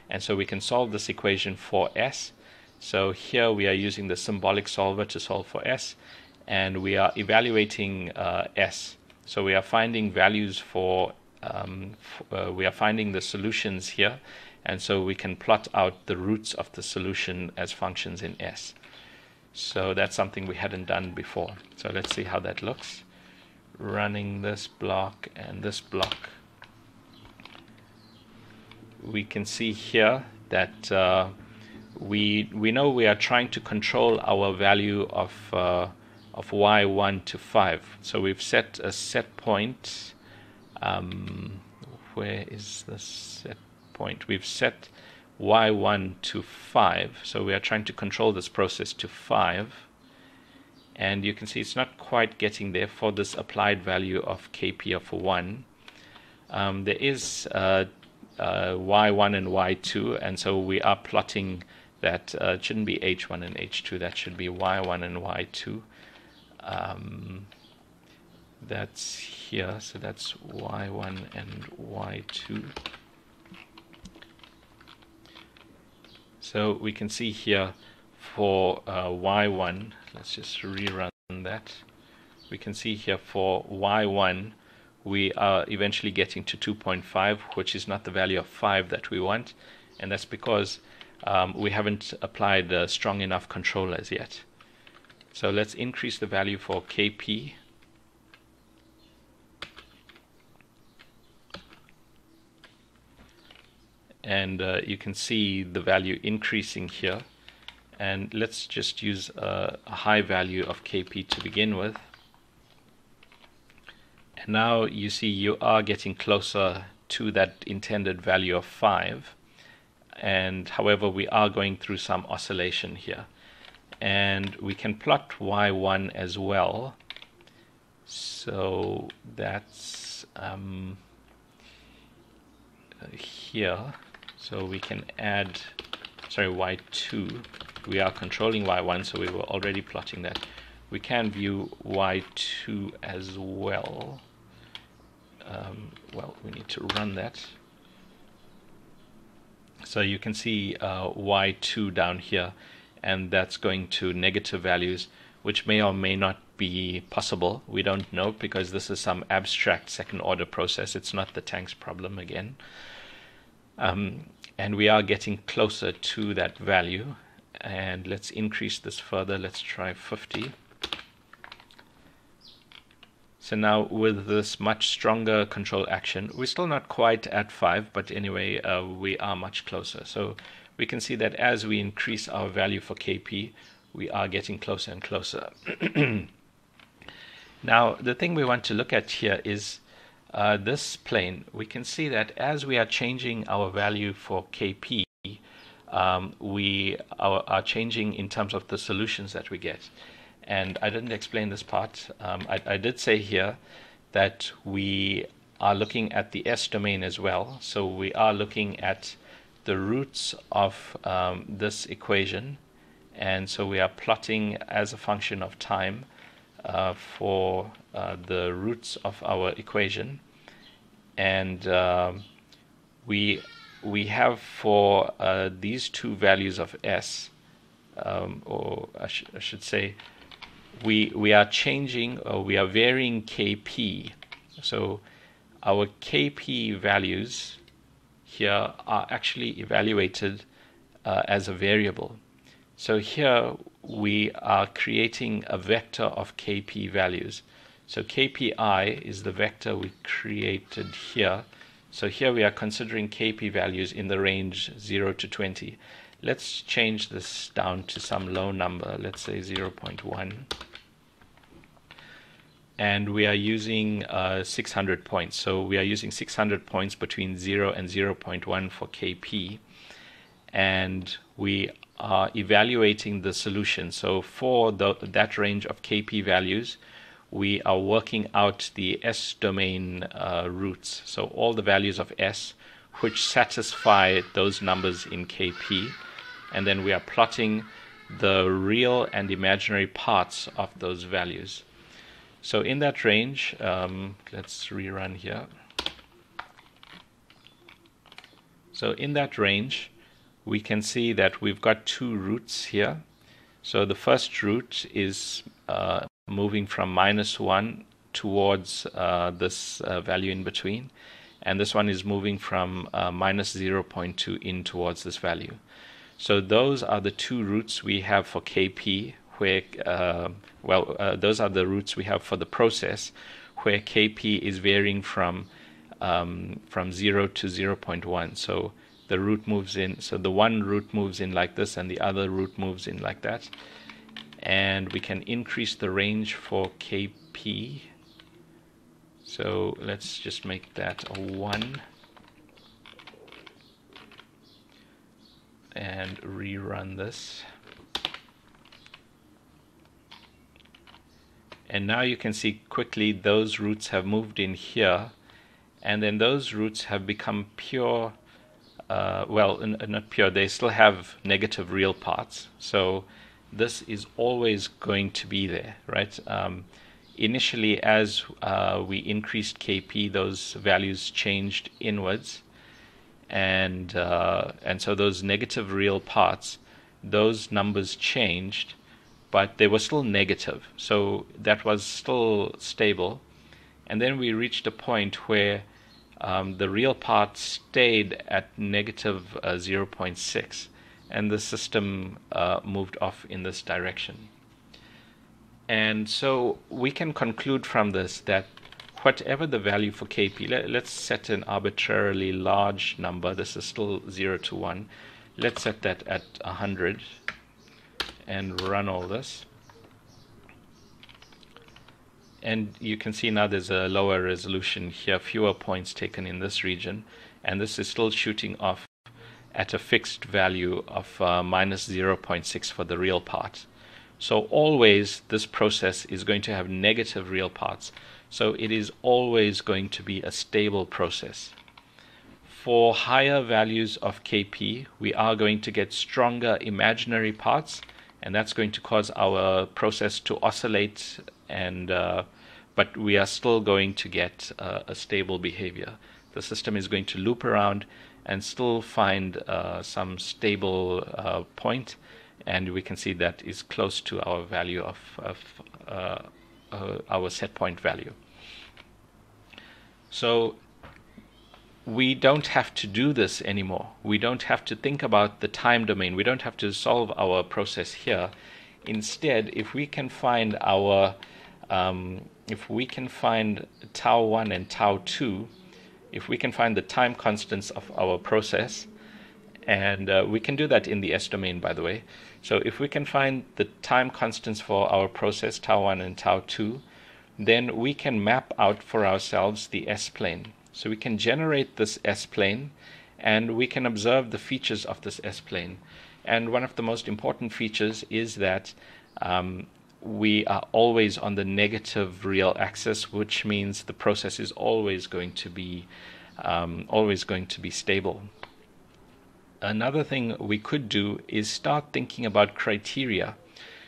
and so we can solve this equation for S. So here we are using the symbolic solver to solve for S, and we are evaluating S. So we are finding values for, we are finding the solutions here, and so we can plot out the roots of the solution as functions in S. So that's something we hadn't done before. So let's see how that looks. Running this block and this block, we can see here that we know we are trying to control our value of y1 to 5. So we've set a set point. Where is the set point? We've set y1 to 5. So we are trying to control this process to 5. And you can see it's not quite getting there for this applied value of kp of 1. There is y1 and y2, and so we are plotting that. It shouldn't be h1 and h2, that should be y1 and y2. That's here, so that's y1 and y2. So we can see here for y1, let's just rerun that. We can see here for y1 we are eventually getting to 2.5, which is not the value of 5 that we want, and that's because we haven't applied a strong enough control as yet. So let's increase the value for kp. and you can see the value increasing here. And let's just use a high value of Kp to begin with. And now you see you are getting closer to that intended value of 5. And however, we are going through some oscillation here. And we can plot y1 as well. So that's here. So we can add, sorry, y2. We are controlling y1, so we were already plotting that. We can view y2 as well. Well, we need to run that. So you can see y2 down here, and that's going to negative values, which may or may not be possible. We don't know, because this is some abstract second order process. It's not the tank's problem again. And we are getting closer to that value. And let's increase this further. Let's try 50. So now with this much stronger control action, we're still not quite at 5, but anyway, we are much closer. So we can see that as we increase our value for Kp, we are getting closer and closer. Now, the thing we want to look at here is this plane. We can see that as we are changing our value for Kp, we are changing in terms of the solutions that we get. And I didn't explain this part. I did say here that we are looking at the S domain as well. So we are looking at the roots of this equation. And so we are plotting as a function of time for the roots of our equation. And we have for these two values of S, or I should say, we are changing, or we are varying Kp. So our Kp values here are actually evaluated as a variable. So here we are creating a vector of Kp values. So Kpi is the vector we created here. So here we are considering Kp values in the range 0 to 20. Let's change this down to some low number, let's say 0.1. And we are using 600 points. So we are using 600 points between 0 and 0.1 for Kp. And we are evaluating the solution. So for that range of Kp values, we are working out the S domain roots. So all the values of S which satisfy those numbers in Kp. And then we are plotting the real and imaginary parts of those values. So in that range, let's rerun here. So in that range, we can see that we've got two roots here. So the first root is moving from -1 towards this value in between. And this one is moving from -0.2 in towards this value. So those are the two roots we have for Kp, where, those are the roots we have for the process, where Kp is varying from 0 to 0.1. So the root moves in, so the one root moves in like this, and the other root moves in like that. And we can increase the range for Kp. So let's just make that a 1. And rerun this. And now you can see quickly those roots have moved in here, and then those roots have become pure, not pure, they still have negative real parts. So this is always going to be there, right? Initially, as we increased Kp, those values changed inwards. And so those negative real parts, those numbers changed, but they were still negative. So that was still stable. And then we reached a point where the real part stayed at negative 0.6, and the system moved off in this direction. And so we can conclude from this that whatever the value for Kp, let's set an arbitrarily large number. This is still 0 to 1. Let's set that at 100 and run all this. And you can see now there's a lower resolution here, fewer points taken in this region, and this is still shooting off at a fixed value of minus 0.6 for the real part. So always this process is going to have negative real parts. So it is always going to be a stable process. For higher values of Kp, we are going to get stronger imaginary parts, and that's going to cause our process to oscillate, and but we are still going to get a stable behavior. The system is going to loop around and still find some stable point, and we can see that is close to our value of our set point value. So we don't have to do this anymore. We don't have to think about the time domain. We don't have to solve our process here. Instead, if we can find our tau 1 and tau 2, if we can find the time constants of our process, and we can do that in the S domain, by the way. So if we can find the time constants for our process, tau 1 and tau 2, then we can map out for ourselves the S-plane. So we can generate this S-plane, and we can observe the features of this S-plane. And one of the most important features is that we are always on the negative real axis, which means the process is always going to be stable. Another thing we could do is start thinking about criteria.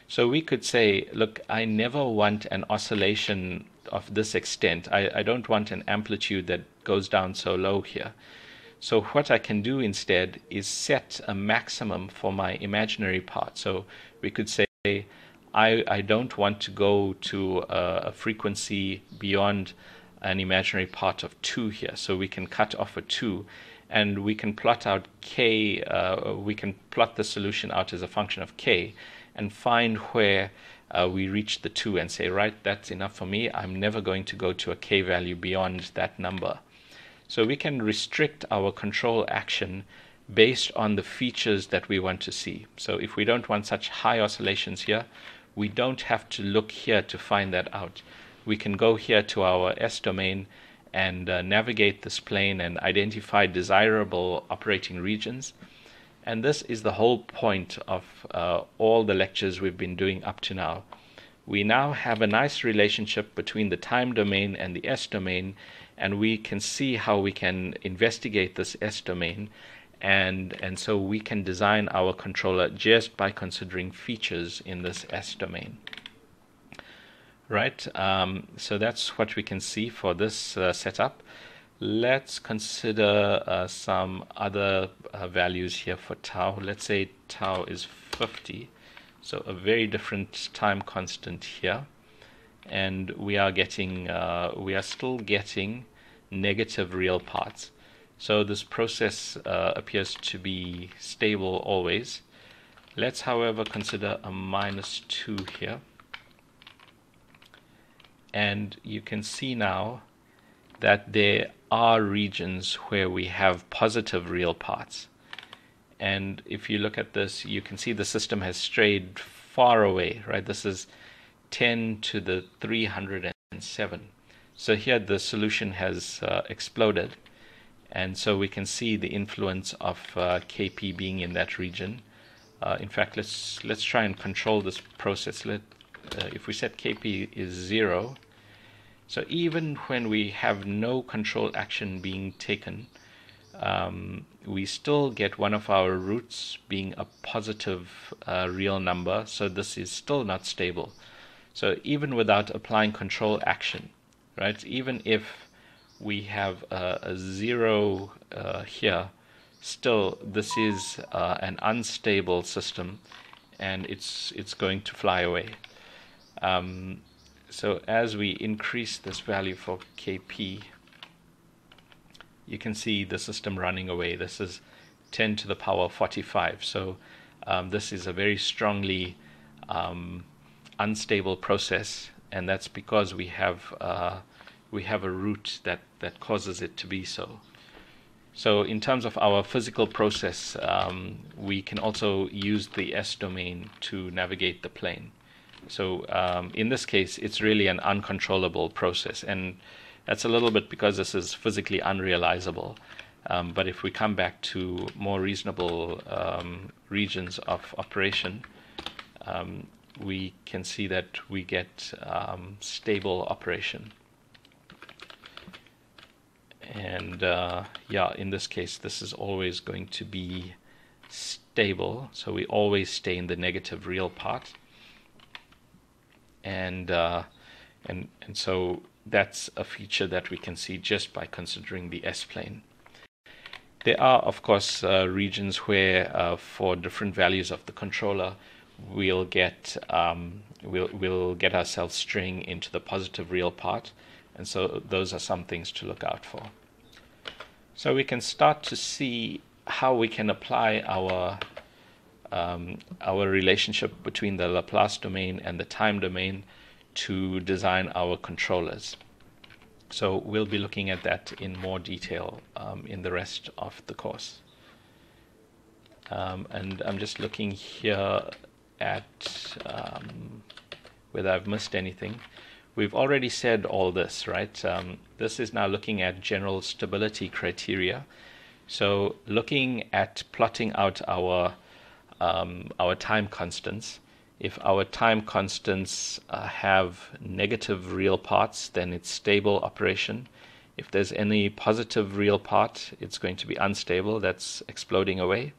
So we could say, look, I never want an oscillation of this extent. I don't want an amplitude that goes down so low here. So what I can do instead is set a maximum for my imaginary part. So we could say, I don't want to go to a frequency beyond an imaginary part of 2 here. So we can cut off a 2, and we can plot out k, we can plot the solution out as a function of k and find where we reach the 2 and say, right, that's enough for me. I'm never going to go to a k value beyond that number. So we can restrict our control action based on the features that we want to see. So if we don't want such high oscillations here, we don't have to look here to find that out. We can go here to our S domain and navigate this plane and identify desirable operating regions. And this is the whole point of all the lectures we've been doing up to now. We now have a nice relationship between the time domain and the S domain, and we can see how we can investigate this S domain, and so we can design our controller just by considering features in this S domain. Right, so that's what we can see for this setup. Let's consider some other values here for tau. Let's say tau is 50, so a very different time constant here, and we are still getting negative real parts. So this process appears to be stable always. Let's, however, consider a -2 here. And you can see now that there are regions where we have positive real parts. And if you look at this, you can see the system has strayed far away, right? This is 10 to the 307. So here the solution has exploded. And so we can see the influence of Kp being in that region. In fact, let's try and control this process. If we set Kp is 0, so even when we have no control action being taken, we still get one of our roots being a positive real number, so this is still not stable. So even without applying control action, right, even if we have a 0 here, still this is an unstable system, and it's going to fly away. So as we increase this value for Kp, you can see the system running away. This is 10 to the power 45. So this is a very strongly unstable process, and that's because we have we have a root that causes it to be so. So in terms of our physical process, we can also use the S domain to navigate the plane. So in this case, it's really an uncontrollable process, and that's a little bit because this is physically unrealizable. But if we come back to more reasonable regions of operation, we can see that we get stable operation. And yeah, in this case, this is always going to be stable. So we always stay in the negative real part. And so that's a feature that we can see just by considering the S-plane. There are, of course, regions where for different values of the controller, we'll get ourselves straying into the positive real part, and so those are some things to look out for. So we can start to see how we can apply our relationship between the Laplace domain and the time domain to design our controllers. So we'll be looking at that in more detail in the rest of the course. And I'm just looking here at whether I've missed anything. We've already said all this, right? This is now looking at general stability criteria. So looking at plotting out our time constants. If our time constants have negative real parts, then it's stable operation. If there's any positive real part, it's going to be unstable, that's exploding away.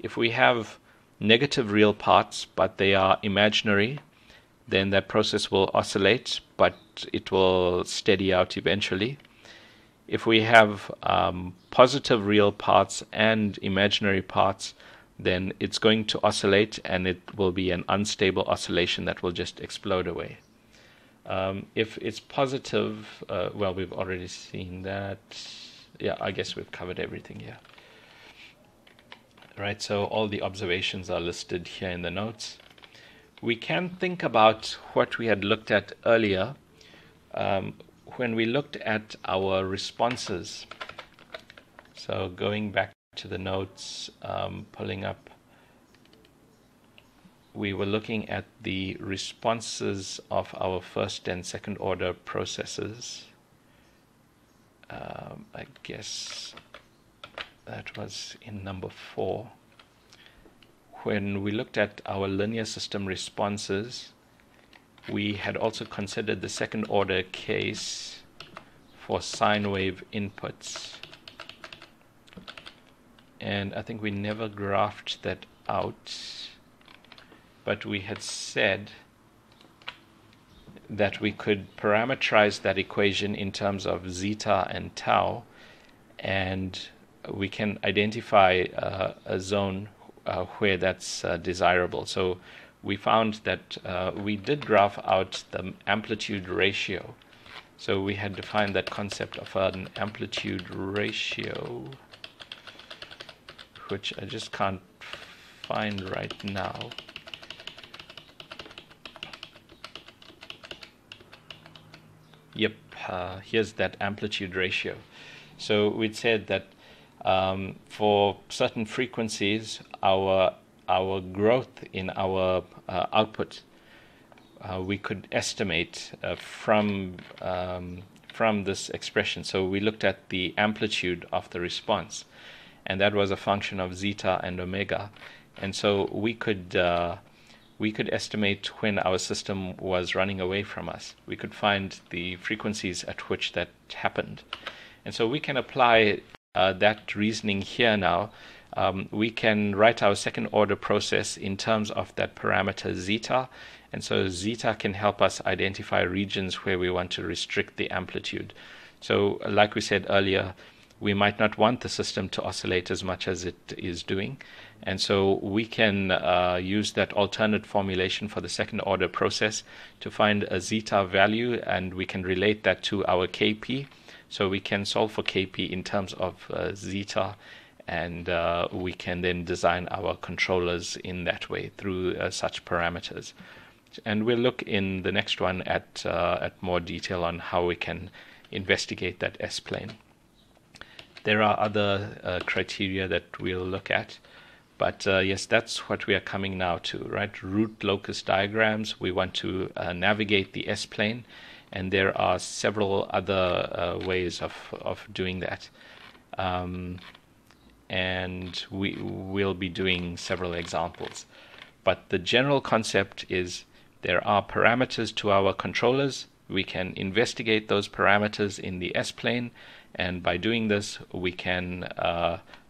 If we have negative real parts, but they are imaginary, then that process will oscillate, but it will steady out eventually. If we have positive real parts and imaginary parts, then it's going to oscillate, and it will be an unstable oscillation that will just explode away. If it's positive, well, we've already seen that. Yeah, I guess we've covered everything here. Right, so all the observations are listed here in the notes. We can think about what we had looked at earlier when we looked at our responses. So going back to the notes, pulling up, we were looking at the responses of our first and second order processes. I guess that was in number 4. When we looked at our linear system responses, we had also considered the second order case for sine wave inputs. And I think we never graphed that out, but we had said that we could parameterize that equation in terms of zeta and tau, and we can identify a zone where that's desirable. So we found that we did graph out the amplitude ratio. So we had defined that concept of an amplitude ratio, which I just can't find right now. Yep, here's that amplitude ratio. So we'd said that for certain frequencies, our growth in our output, we could estimate from this expression. So we looked at the amplitude of the response, and that was a function of zeta and omega. And so we could estimate when our system was running away from us. We could find the frequencies at which that happened. And so we can apply that reasoning here now. We can write our second order process in terms of that parameter zeta. And so zeta can help us identify regions where we want to restrict the amplitude. So like we said earlier, we might not want the system to oscillate as much as it is doing. And so we can use that alternate formulation for the second order process to find a zeta value, and we can relate that to our Kp. So we can solve for Kp in terms of zeta, and we can then design our controllers in that way through such parameters. And we'll look in the next one at more detail on how we can investigate that S-plane. There are other criteria that we'll look at, but yes, that's what we are coming now to, right? Root locus diagrams. We want to navigate the S-plane, and there are several other ways of doing that. And we'll be doing several examples. But the general concept is there are parameters to our controllers. We can investigate those parameters in the S-plane, and by doing this, we can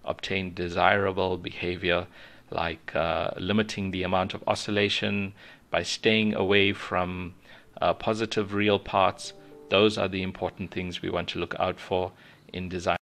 obtain desirable behavior, like limiting the amount of oscillation by staying away from positive real parts. Those are the important things we want to look out for in design.